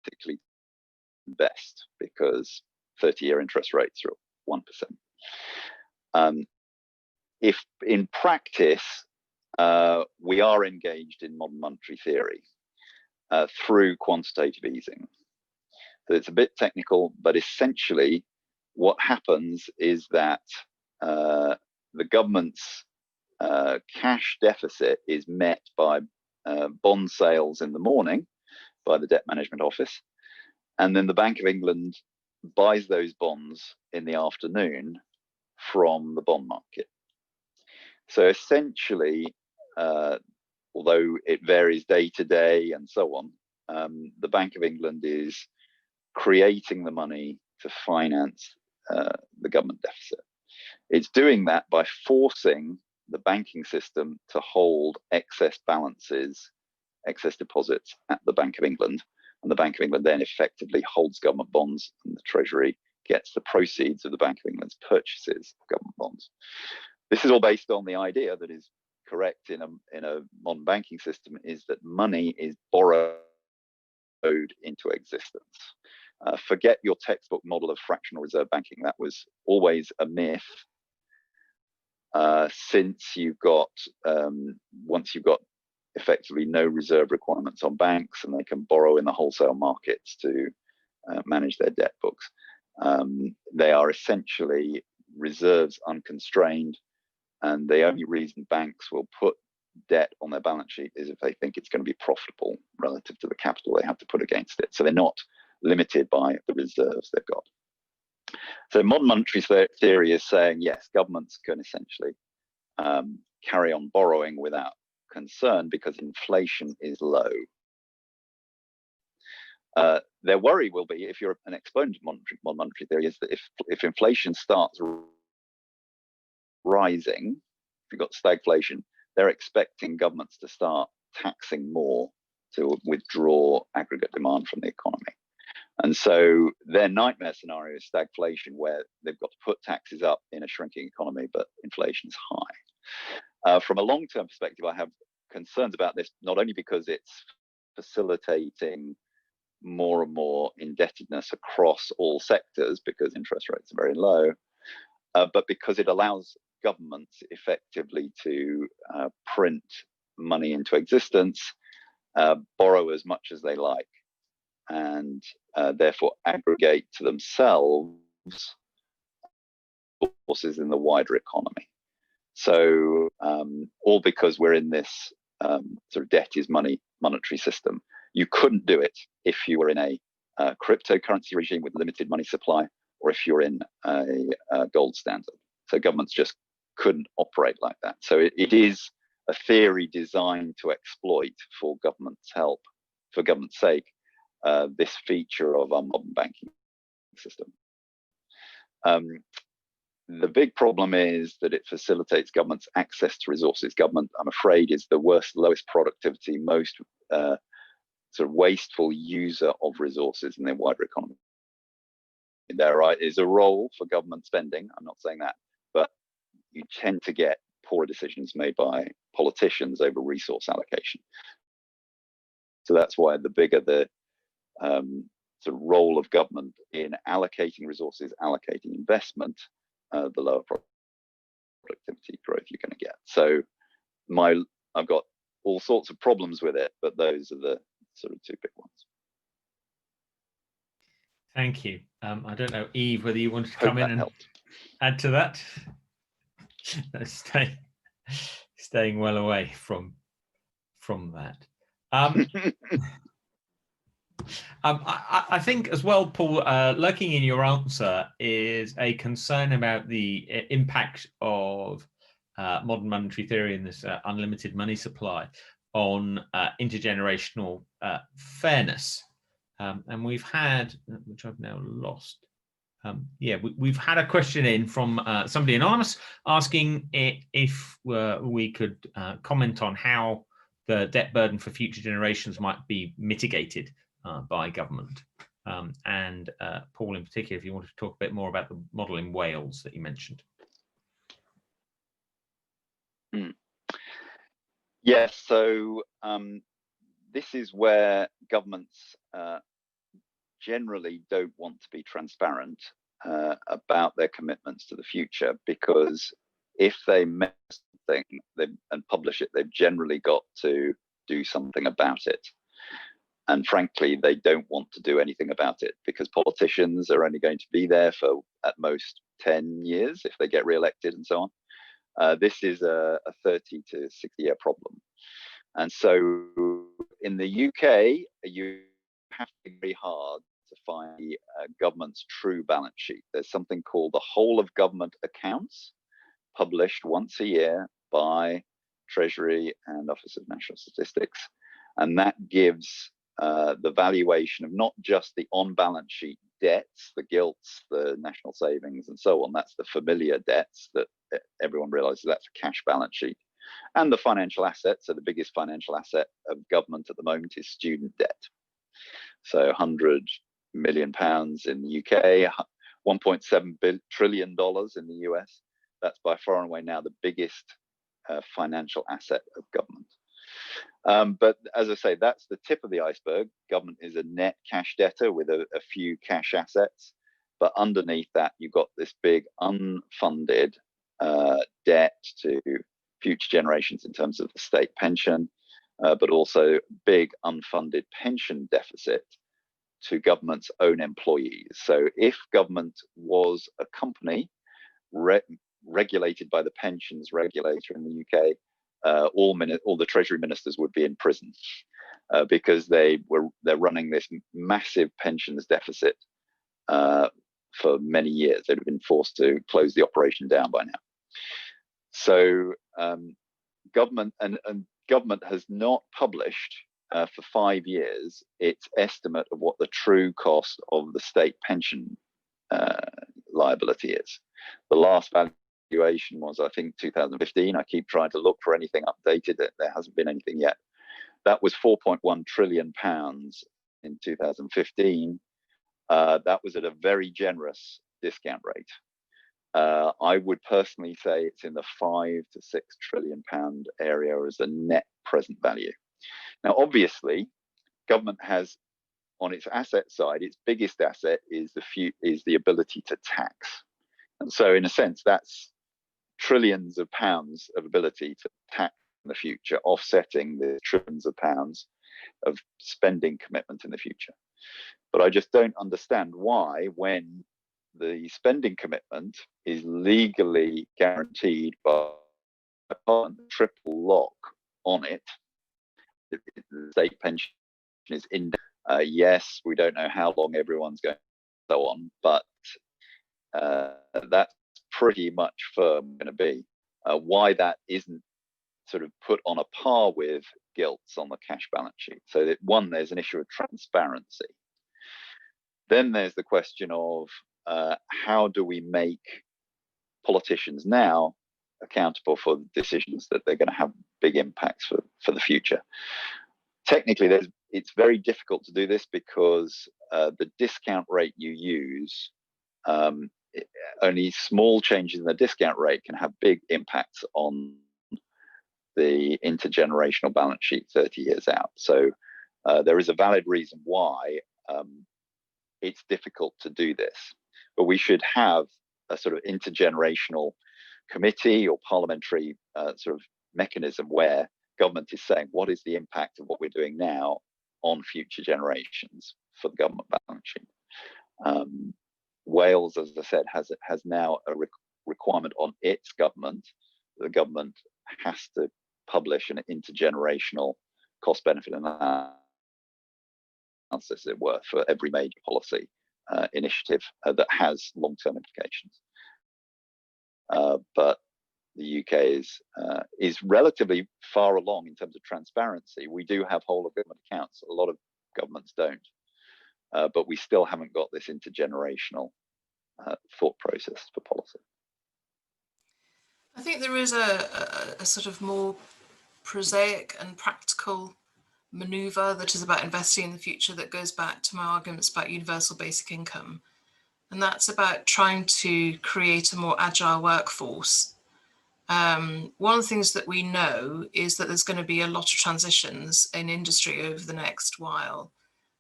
particularly invest, because 30-year interest rates are at 1%. If in practice we are engaged in modern monetary theory through quantitative easing, so it's a bit technical, but essentially what happens is that the government's cash deficit is met by bond sales in the morning by the Debt Management Office, and then the Bank of England buys those bonds in the afternoon from the bond market. So essentially, although it varies day to day and so on, the Bank of England is creating the money to finance the government deficit. It's doing that by forcing the banking system to hold excess balances, excess deposits at the Bank of England. And the Bank of England then effectively holds government bonds, and the Treasury gets the proceeds of the Bank of England's purchases of government bonds. This is all based on the idea that is correct in a modern banking system, is that money is borrowed into existence. Forget your textbook model of fractional reserve banking. That was always a myth. Since you've got, once you've got effectively no reserve requirements on banks, and they can borrow in the wholesale markets to manage their debt books, they are essentially reserves unconstrained. And the only reason banks will put debt on their balance sheet is if they think it's going to be profitable relative to the capital they have to put against it. So they're not limited by the reserves they've got. So modern monetary theory is saying, yes, governments can essentially carry on borrowing without concern because inflation is low. Their worry will be, if you're an exponent of modern monetary theory, is that if inflation starts rising, if you've got stagflation, they're expecting governments to start taxing more to withdraw aggregate demand from the economy. And so their nightmare scenario is stagflation, where they've got to put taxes up in a shrinking economy, but inflation is high. From a long-term perspective, I have concerns about this, not only because it's facilitating more and more indebtedness across all sectors because interest rates are very low, but because it allows governments effectively to print money into existence, borrow as much as they like, and therefore aggregate to themselves forces in the wider economy. So all because we're in this sort of debt is money monetary system. You couldn't do it if you were in a cryptocurrency regime with limited money supply, or if you're in a gold standard. So governments just couldn't operate like that. So it is a theory designed to exploit, for government's help, for government's sake, this feature of our modern banking system. The big problem is that it facilitates government's access to resources. Government, I'm afraid, is the lowest productivity, most sort of wasteful user of resources in the wider economy. There is a role for government spending, I'm not saying that, but you tend to get poorer decisions made by politicians over resource allocation. So that's why the bigger the sort of role of government in allocating resources, allocating investment, the lower productivity growth you're going to get. So I've got all sorts of problems with it, but those are the sort of two big ones. Thank you. I don't know, Eve, whether you wanted to come in and helped. Add to that. Staying well away from that. I think as well, Paul, lurking in your answer is a concern about the impact of modern monetary theory and this unlimited money supply on intergenerational fairness. And we've had, which I've now lost. We've had a question in from somebody anonymous asking if we could comment on how the debt burden for future generations might be mitigated by government. And Paul, in particular, if you wanted to talk a bit more about the model in Wales that you mentioned. Yes, so this is where governments generally don't want to be transparent about their commitments to the future, because if they make something and publish it, they've generally got to do something about it. And frankly, they don't want to do anything about it because politicians are only going to be there for at most 10 years if they get re-elected and so on. This is a 30 to 60 year problem. And so in the UK, you have to be very hard to find the government's true balance sheet. There's something called the whole of government accounts, published once a year by Treasury and Office of National Statistics. And that gives the valuation of not just the on-balance sheet debts, the gilts, the national savings, and so on. That's the familiar debts that everyone realizes that's a cash balance sheet. And the financial assets. So the biggest financial asset of government at the moment is student debt. So £100 million in the UK, $1.7 trillion in the US. That's by far and away now the biggest financial asset of government. But as I say, that's the tip of the iceberg. Government is a net cash debtor with a few cash assets. But underneath that, you've got this big unfunded debt to future generations in terms of the state pension, but also big unfunded pension deficit to government's own employees. So if government was a company regulated by the pensions regulator in the UK, all the Treasury ministers would be in prison because they're running this massive pensions deficit for many years. They'd have been forced to close the operation down by now. So government has not published for 5 years its estimate of what the true cost of the state pension liability is. The last valuation was, I think, 2015. I keep trying to look for anything updated. There hasn't been anything yet. That was £4.1 trillion in 2015. that was at a very generous discount rate. I would personally say it's in the £5 to £6 trillion area as a net present value. Now, obviously, government has, on its asset side, its biggest asset is the ability to tax. And so in a sense, that's trillions of pounds of ability to tax in the future, offsetting the trillions of pounds of spending commitment in the future. But I just don't understand why, when the spending commitment is legally guaranteed by a triple lock on it, the state pension is in. Yes, we don't know how long everyone's going to go on, but that's pretty much firm going to be. Why that isn't sort of put on a par with gilts on the cash balance sheet. So that, one, there's an issue of transparency. Then there's the question of how do we make politicians now accountable for decisions that they're going to have big impacts for the future. Technically, it's very difficult to do this because the discount rate you use, only small changes in the discount rate can have big impacts on the intergenerational balance sheet 30 years out. So there is a valid reason why it's difficult to do this, but we should have a sort of intergenerational committee or parliamentary sort of mechanism where government is saying, what is the impact of what we're doing now on future generations for the government balance sheet? Wales, as I said, has now a requirement on its government. The government has to publish an intergenerational cost-benefit analysis, as it were, for every major policy initiative that has long-term implications. But the UK is relatively far along in terms of transparency. We do have whole of government accounts. A lot of governments don't, but we still haven't got this intergenerational thought process for policy. I think there is a sort of more prosaic and practical maneuver that is about investing in the future that goes back to my arguments about universal basic income. And that's about trying to create a more agile workforce. One of the things that we know is that there's going to be a lot of transitions in industry over the next while,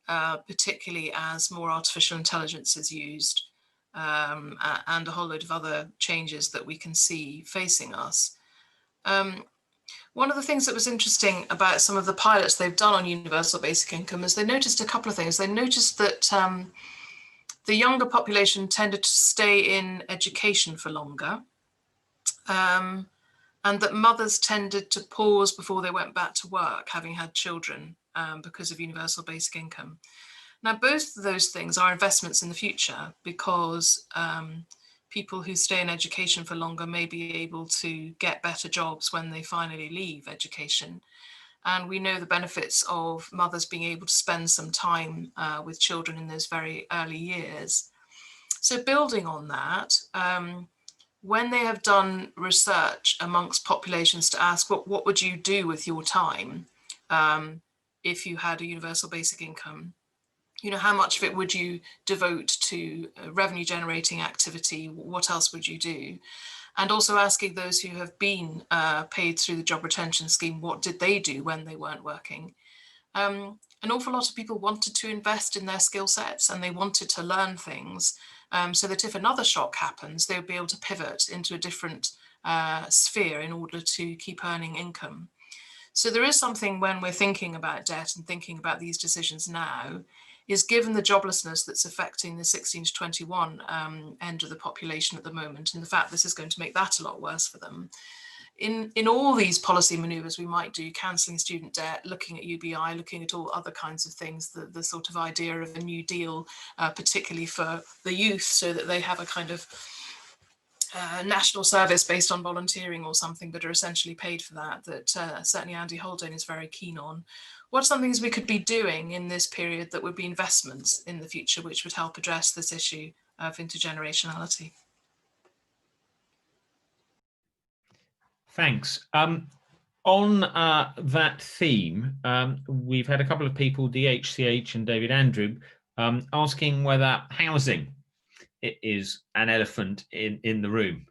particularly as more artificial intelligence is used, and a whole load of other changes that we can see facing us. One of the things that was interesting about some of the pilots they've done on universal basic income is they noticed a couple of things. They noticed that the younger population tended to stay in education for longer, and that mothers tended to pause before they went back to work, having had children, because of universal basic income. Now, both of those things are investments in the future because people who stay in education for longer may be able to get better jobs when they finally leave education. And we know the benefits of mothers being able to spend some time with children in those very early years. So building on that, when they have done research amongst populations to ask what would you do with your time if you had a universal basic income, you know, how much of it would you devote to revenue generating activity? What else would you do? And also asking those who have been paid through the job retention scheme, what did they do when they weren't working? An awful lot of people wanted to invest in their skill sets and they wanted to learn things so that if another shock happens, they would be able to pivot into a different sphere in order to keep earning income. So there is something when we're thinking about debt and thinking about these decisions now, is given the joblessness that's affecting the 16 to 21 end of the population at the moment, and the fact this is going to make that a lot worse for them. In all these policy manoeuvres we might do, cancelling student debt, looking at UBI, looking at all other kinds of things, the sort of idea of a new deal, particularly for the youth, so that they have a kind of national service based on volunteering or something, but are essentially paid for that certainly Andy Haldane is very keen on. What are some things we could be doing in this period that would be investments in the future, which would help address this issue of intergenerationality? Thanks. On that theme, we've had a couple of people, DHCH and David Andrew, asking whether housing is an elephant in the room.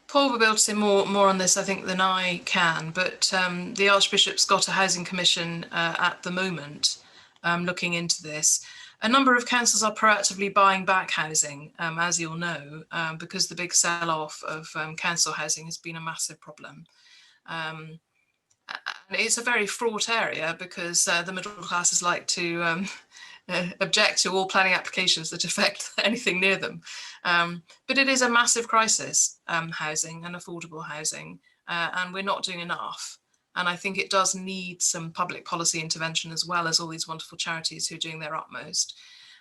Paul will be able to say more on this, I think, than I can, but the Archbishop's got a housing commission at the moment looking into this. A number of councils are proactively buying back housing, as you'll know, because the big sell-off of council housing has been a massive problem. And it's a very fraught area because the middle classes like to object to all planning applications that affect anything near them. But it is a massive crisis, housing and affordable housing, and we're not doing enough. And I think it does need some public policy intervention as well as all these wonderful charities who are doing their utmost.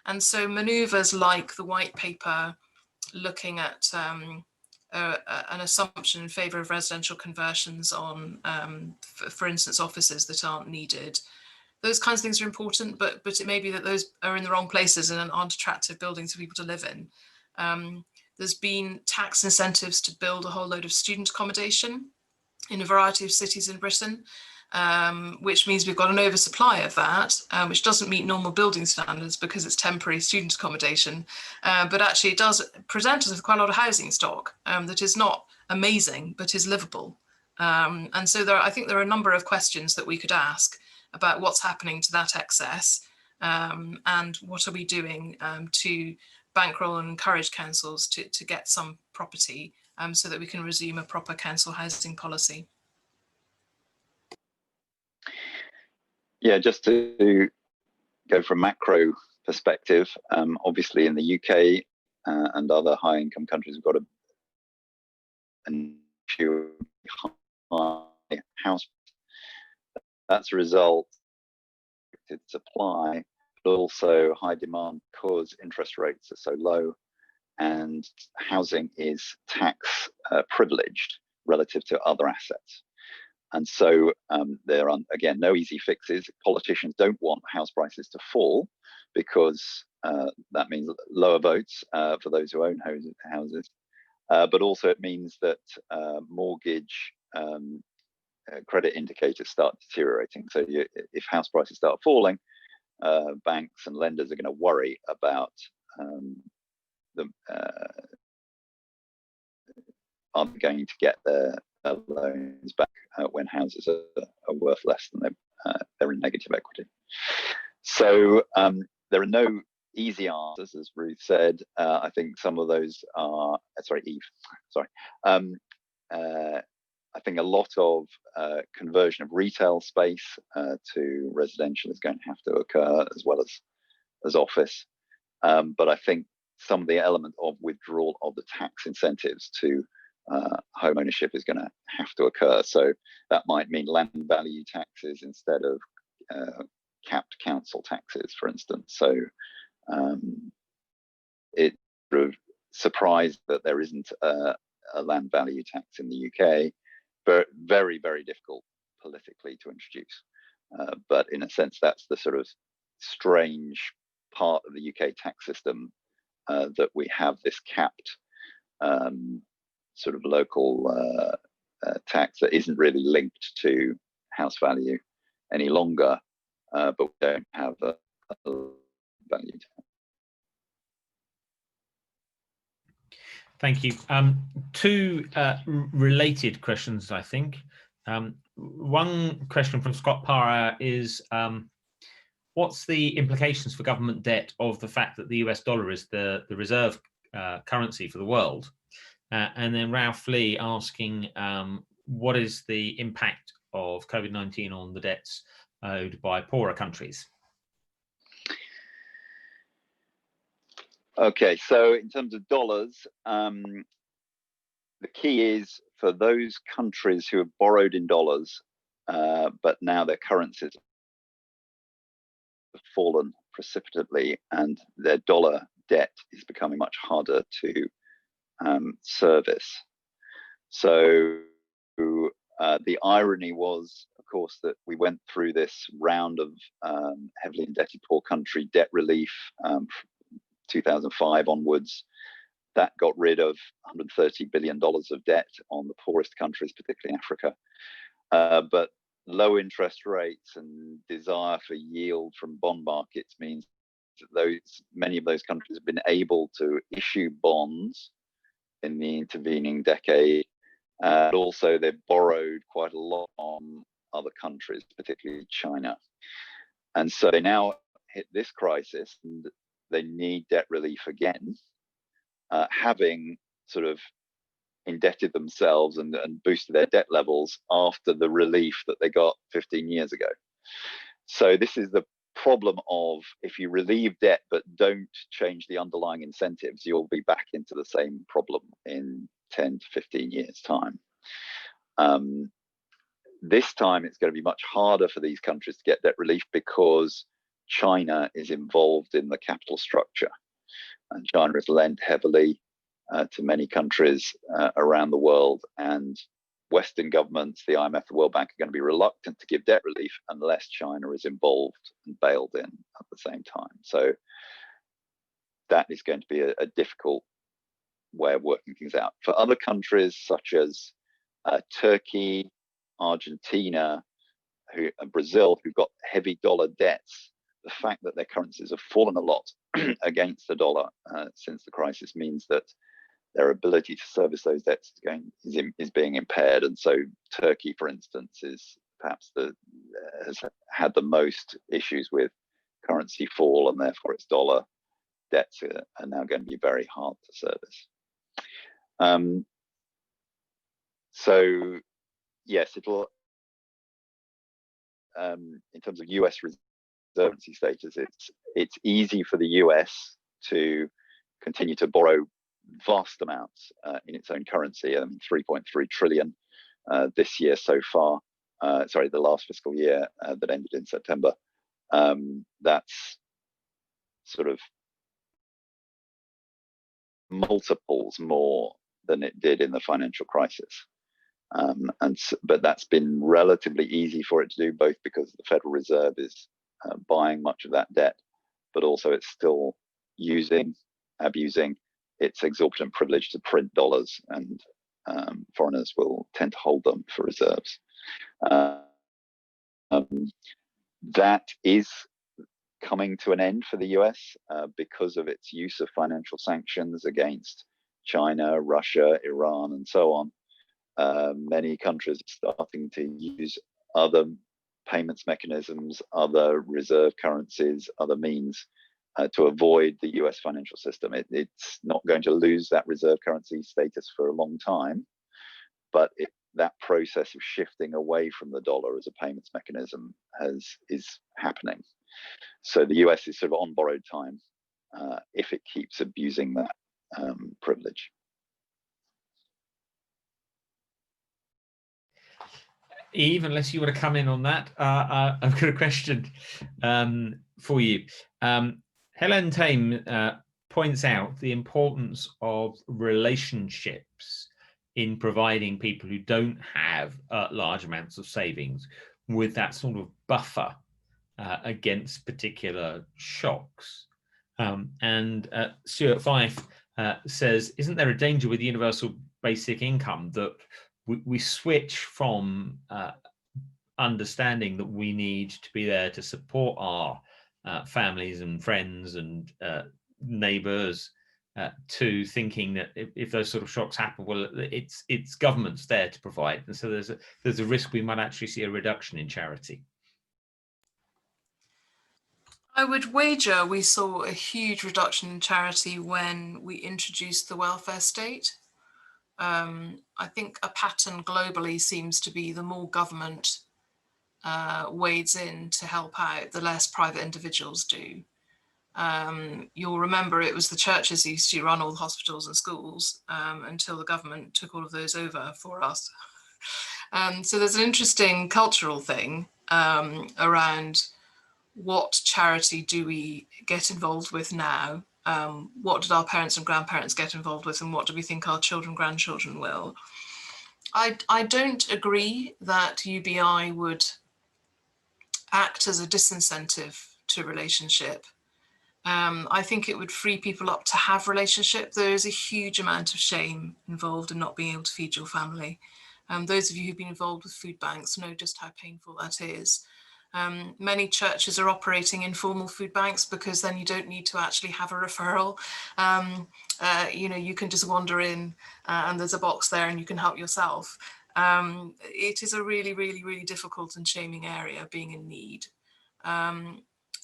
And so manoeuvres like the white paper looking at an assumption in favour of residential conversions on, for instance, offices that aren't needed. Those kinds of things are important, but it may be that those are in the wrong places and aren't attractive buildings for people to live in. There's been tax incentives to build a whole load of student accommodation in a variety of cities in Britain, which means we've got an oversupply of that, which doesn't meet normal building standards because it's temporary student accommodation. But actually it does present us with quite a lot of housing stock that is not amazing, but is livable. And so I think there are a number of questions that we could ask about what's happening to that excess and what are we doing to bankroll and encourage councils to get some property so that we can resume a proper council housing policy. Yeah, just to go from macro perspective, obviously in the UK and other high income countries, we've got an issue of high house. That's a result of supply, but also high demand because interest rates are so low and housing is tax privileged relative to other assets. And so there are, again, no easy fixes. Politicians don't want house prices to fall because that means lower votes for those who own houses. But also it means that mortgage credit indicators start deteriorating. So if house prices start falling, banks and lenders are going to worry about are they going to get their loans back when houses are worth less than they're in negative equity. So there are no easy answers, as Ruth said. I think some of those are, sorry, Eve, sorry. I think a lot of conversion of retail space to residential is going to have to occur as well as office. But I think some of the element of withdrawal of the tax incentives to home ownership is going to have to occur. So that might mean land value taxes instead of capped council taxes, for instance. So it's sort of surprised that there isn't a land value tax in the UK, but very, very difficult politically to introduce. But in a sense, that's the sort of strange part of the UK tax system, that we have this capped sort of local tax that isn't really linked to house value any longer, but we don't have a value tax. Thank you. Two related questions, I think. One question from Scott Parra is, what's the implications for government debt of the fact that the US dollar is the reserve currency for the world? And then Ralph Lee asking, what is the impact of COVID-19 on the debts owed by poorer countries? Okay, so in terms of dollars, the key is for those countries who have borrowed in dollars, but now their currencies have fallen precipitously and their dollar debt is becoming much harder to service. So the irony was, of course, that we went through this round of heavily indebted poor country debt relief 2005 onwards. That got rid of $130 billion of debt on the poorest countries, particularly Africa. But low interest rates and desire for yield from bond markets means that many of those countries have been able to issue bonds in the intervening decade, and also they've borrowed quite a lot on other countries, particularly China. And so they now hit this crisis and they need debt relief again, having sort of indebted themselves and boosted their debt levels after the relief that they got 15 years ago. So this is the problem of, if you relieve debt but don't change the underlying incentives, you'll be back into the same problem in 10 to 15 years time. This time it's going to be much harder for these countries to get debt relief because China is involved in the capital structure, and China has lent heavily to many countries around the world, and Western governments, the IMF, the World Bank, are going to be reluctant to give debt relief unless China is involved and bailed in at the same time. So that is going to be a difficult way of working things out. For other countries such as Turkey, Argentina, Brazil, who've got heavy dollar debts, the fact that their currencies have fallen a lot against the dollar since the crisis means that their ability to service those debts is being impaired. And so Turkey, for instance, is perhaps has had the most issues with currency fall, and therefore its dollar debts are now going to be very hard to service. So yes, it'll, in terms of US reservency status, it's easy for the US to continue to borrow vast amounts in its own currency. I mean, 3.3 trillion this year so far. Sorry, the last fiscal year that ended in September. That's sort of multiples more than it did in the financial crisis. But that's been relatively easy for it to do, both because the Federal Reserve is buying much of that debt, but also it's still abusing its exorbitant privilege to print dollars, and foreigners will tend to hold them for reserves. That is coming to an end for the US because of its use of financial sanctions against China, Russia, Iran, and so on. Many countries are starting to use other payments mechanisms, other reserve currencies, other means to avoid the US financial system. It's not going to lose that reserve currency status for a long time, but that process of shifting away from the dollar as a payments mechanism is happening. So the US is sort of on borrowed time if it keeps abusing that privilege. Eve, unless you want to come in on that, I've got a question for you. Helen Tame points out the importance of relationships in providing people who don't have large amounts of savings with that sort of buffer against particular shocks. And Stuart Fife says, isn't there a danger with universal basic income that we switch from understanding that we need to be there to support our families and friends and neighbours to thinking that if those sort of shocks happen, well, it's governments there to provide, and so there's a risk we might actually see a reduction in charity. I would wager we saw a huge reduction in charity when we introduced the welfare state. I think a pattern globally seems to be the more government wades in to help out, the less private individuals do. You'll remember it was the churches who used to run all the hospitals and schools until the government took all of those over for us. So there's an interesting cultural thing around what charity do we get involved with now? What did our parents and grandparents get involved with, and what do we think our children, grandchildren will? I don't agree that UBI would act as a disincentive to relationship. I think it would free people up to have relationship. There is a huge amount of shame involved in not being able to feed your family. Those of you who've been involved with food banks know just how painful that is. Many churches are operating informal food banks because then you don't need to actually have a referral. You can just wander in and there's a box there and you can help yourself. It is a really, really, really difficult and shaming area, being in need.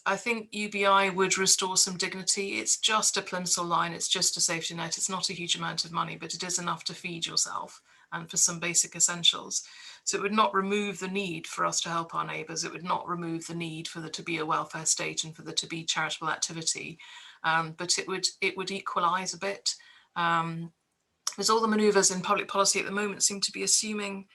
I think UBI would restore some dignity. It's just a plimsoll line, it's just a safety net. It's not a huge amount of money, but it is enough to feed yourself and for some basic essentials. So it would not remove the need for us to help our neighbours. It would not remove the need for there to be a welfare state and for there to be charitable activity. But it would equalise a bit. Because all the manoeuvres in public policy at the moment seem to be assuming,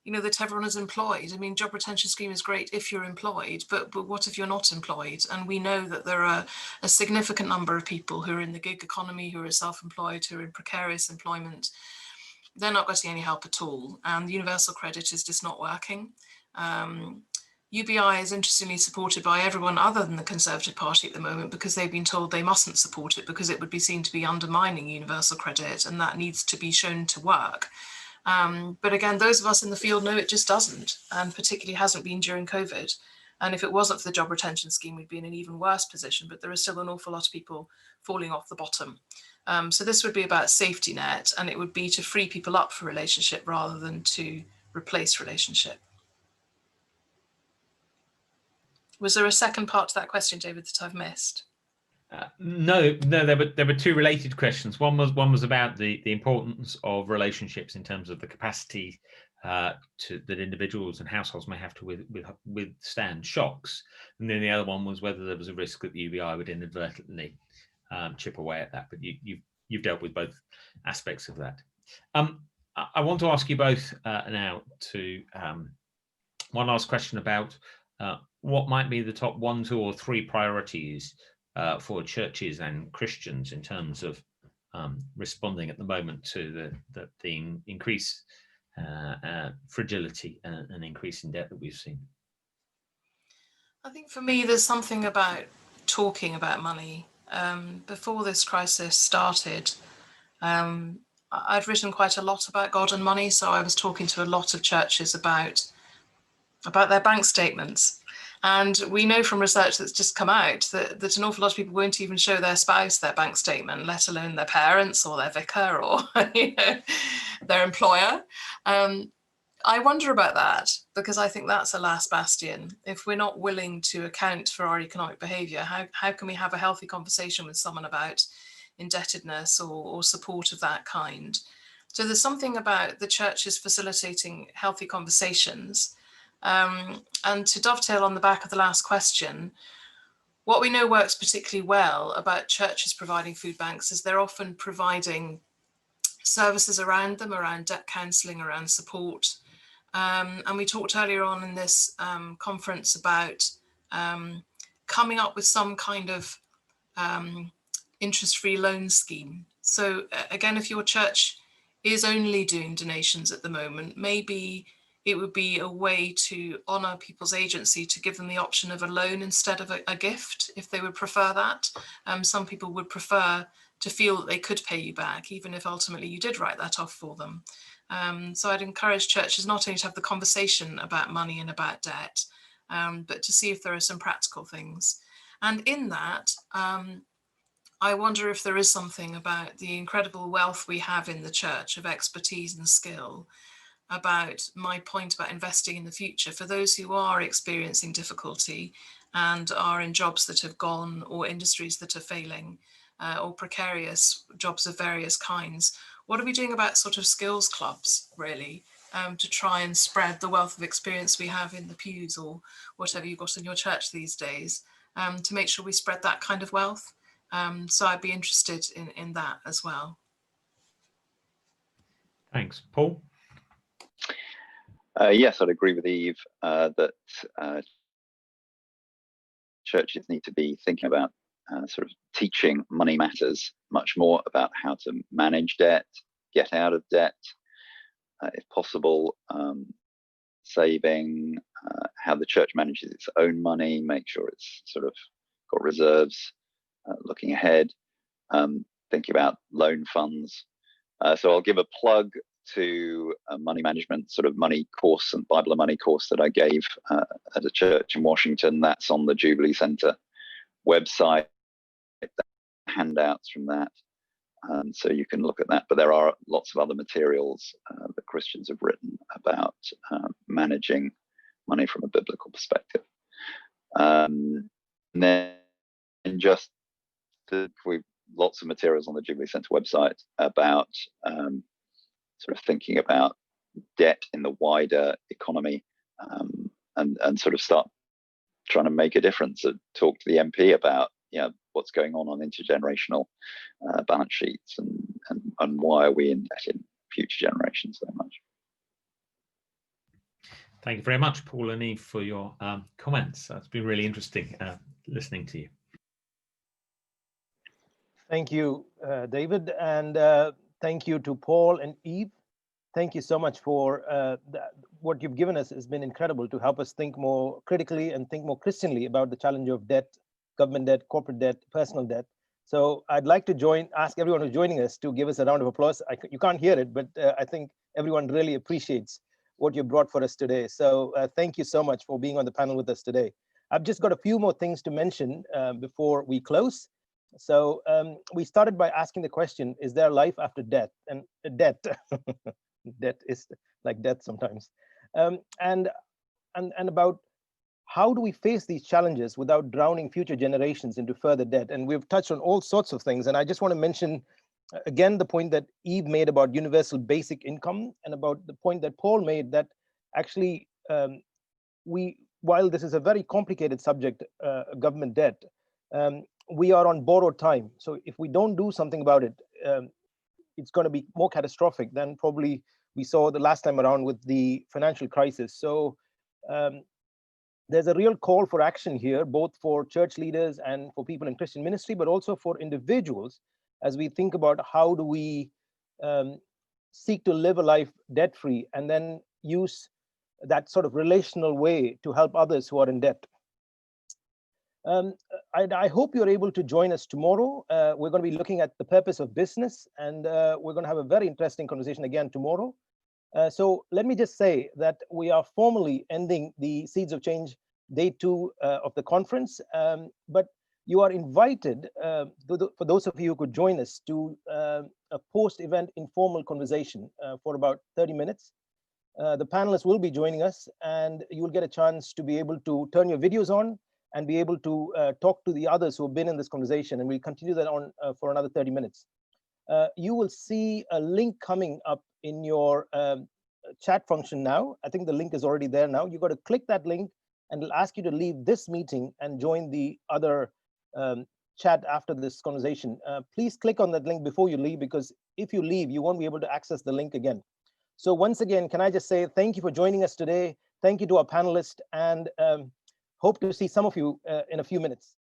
that everyone is employed. I mean, job retention scheme is great if you're employed, but what if you're not employed? And we know that there are a significant number of people who are in the gig economy, who are self-employed, who are in precarious employment. They're not getting any help at all. And the universal credit is just not working. UBI is interestingly supported by everyone other than the Conservative Party at the moment because they've been told they mustn't support it because it would be seen to be undermining universal credit, and that needs to be shown to work. But again, those of us in the field know it just doesn't, and particularly hasn't been during COVID. And if it wasn't for the job retention scheme, we'd be in an even worse position, but there is still an awful lot of people falling off the bottom. So this would be about safety net, and it would be to free people up for relationship rather than to replace relationship. Was there a second part to that question, David, that I've missed? No, there were two related questions. One was about the importance of relationships in terms of the capacity that individuals and households may have to withstand shocks, and then the other one was whether there was a risk that the UBI would inadvertently chip away at that. But you've dealt with both aspects of that. I want to ask you both now to one last question about what might be the top 1, 2, or 3 priorities for churches and Christians in terms of responding at the moment to the increased fragility and increase in debt that we've seen? I think for me, there's something about talking about money. Before this crisis started, I'd written quite a lot about God and money, so I was talking to a lot of churches about their bank statements. And we know from research that's just come out that an awful lot of people won't even show their spouse their bank statement, let alone their parents or their vicar or their employer. I wonder about that because I think that's a last bastion. If we're not willing to account for our economic behaviour, how can we have a healthy conversation with someone about indebtedness or support of that kind? So there's something about the churches facilitating healthy conversations. And to dovetail on the back of the last question, what we know works particularly well about churches providing food banks is they're often providing services around them, around debt counselling, around support. And we talked earlier on in this conference about coming up with some kind of interest-free loan scheme. So again, if your church is only doing donations at the moment, maybe it would be a way to honour people's agency to give them the option of a loan instead of a gift, if they would prefer that. Some people would prefer to feel that they could pay you back, even if ultimately you did write that off for them. So I'd encourage churches not only to have the conversation about money and about debt, but to see if there are some practical things. And in that, I wonder if there is something about the incredible wealth we have in the church of expertise and skill, about my point about investing in the future for those who are experiencing difficulty and are in jobs that have gone or industries that are failing or precarious jobs of various kinds. What are we doing about sort of skills clubs, really, to try and spread the wealth of experience we have in the pews or whatever you've got in your church these days, to make sure we spread that kind of wealth? So I'd be interested in that as well. Thanks. Paul? Yes, I'd agree with Eve that churches need to be thinking about sort of teaching money matters much more, about how to manage debt, get out of debt, if possible, saving, how the church manages its own money, make sure it's sort of got reserves, looking ahead, thinking about loan funds. So I'll give a plug to a money management sort of money course and Bible and money course that I gave at a church in Washington. That's on the Jubilee Centre website. Handouts from that, so you can look at that. But there are lots of other materials that Christians have written about managing money from a biblical perspective. And then just we've lots of materials on the Jubilee Centre website about sort of thinking about debt in the wider economy, and sort of start trying to make a difference. Talk to the MP about what's going on intergenerational balance sheets, and why are we in debt in future generations so much. Thank you very much, Paul and Eve, for your comments. It's been really interesting listening to you. Thank you, David, and thank you to Paul and Eve. Thank you so much for what you've given us. Has been incredible to help us think more critically and think more Christianly about the challenge of debt, government debt, corporate debt, personal debt. So I'd like to ask everyone who's joining us to give us a round of applause. You can't hear it, but I think everyone really appreciates what you brought for us today. So thank you so much for being on the panel with us today. I've just got a few more things to mention before we close. So we started by asking the question, is there life after death? And debt, debt is like death sometimes. And about how do we face these challenges without drowning future generations into further debt? And we've touched on all sorts of things. And I just want to mention again the point that Eve made about universal basic income, and about the point that Paul made that actually while this is a very complicated subject, government debt, we are on borrowed time. So if we don't do something about it, it's going to be more catastrophic than probably we saw the last time around with the financial crisis. So there's a real call for action here, both for church leaders and for people in Christian ministry, but also for individuals, as we think about how do we seek to live a life debt-free, and then use that sort of relational way to help others who are in debt. I hope you're able to join us tomorrow. We're going to be looking at the purpose of business, and we're going to have a very interesting conversation again tomorrow. So let me just say that we are formally ending the Seeds of Change Day 2 of the conference, but you are invited, for those of you who could join us, to a post-event informal conversation for about 30 minutes. The panelists will be joining us, and you will get a chance to be able to turn your videos on and be able to talk to the others who have been in this conversation, and we'll continue that on for another 30 minutes. You will see a link coming up in your chat function now. I think the link is already there now. You've got to click that link, and it'll ask you to leave this meeting and join the other chat after this conversation. Please click on that link before you leave, because if you leave, you won't be able to access the link again. So once again, can I just say thank you for joining us today. Thank you to our panelists, and hope to see some of you in a few minutes.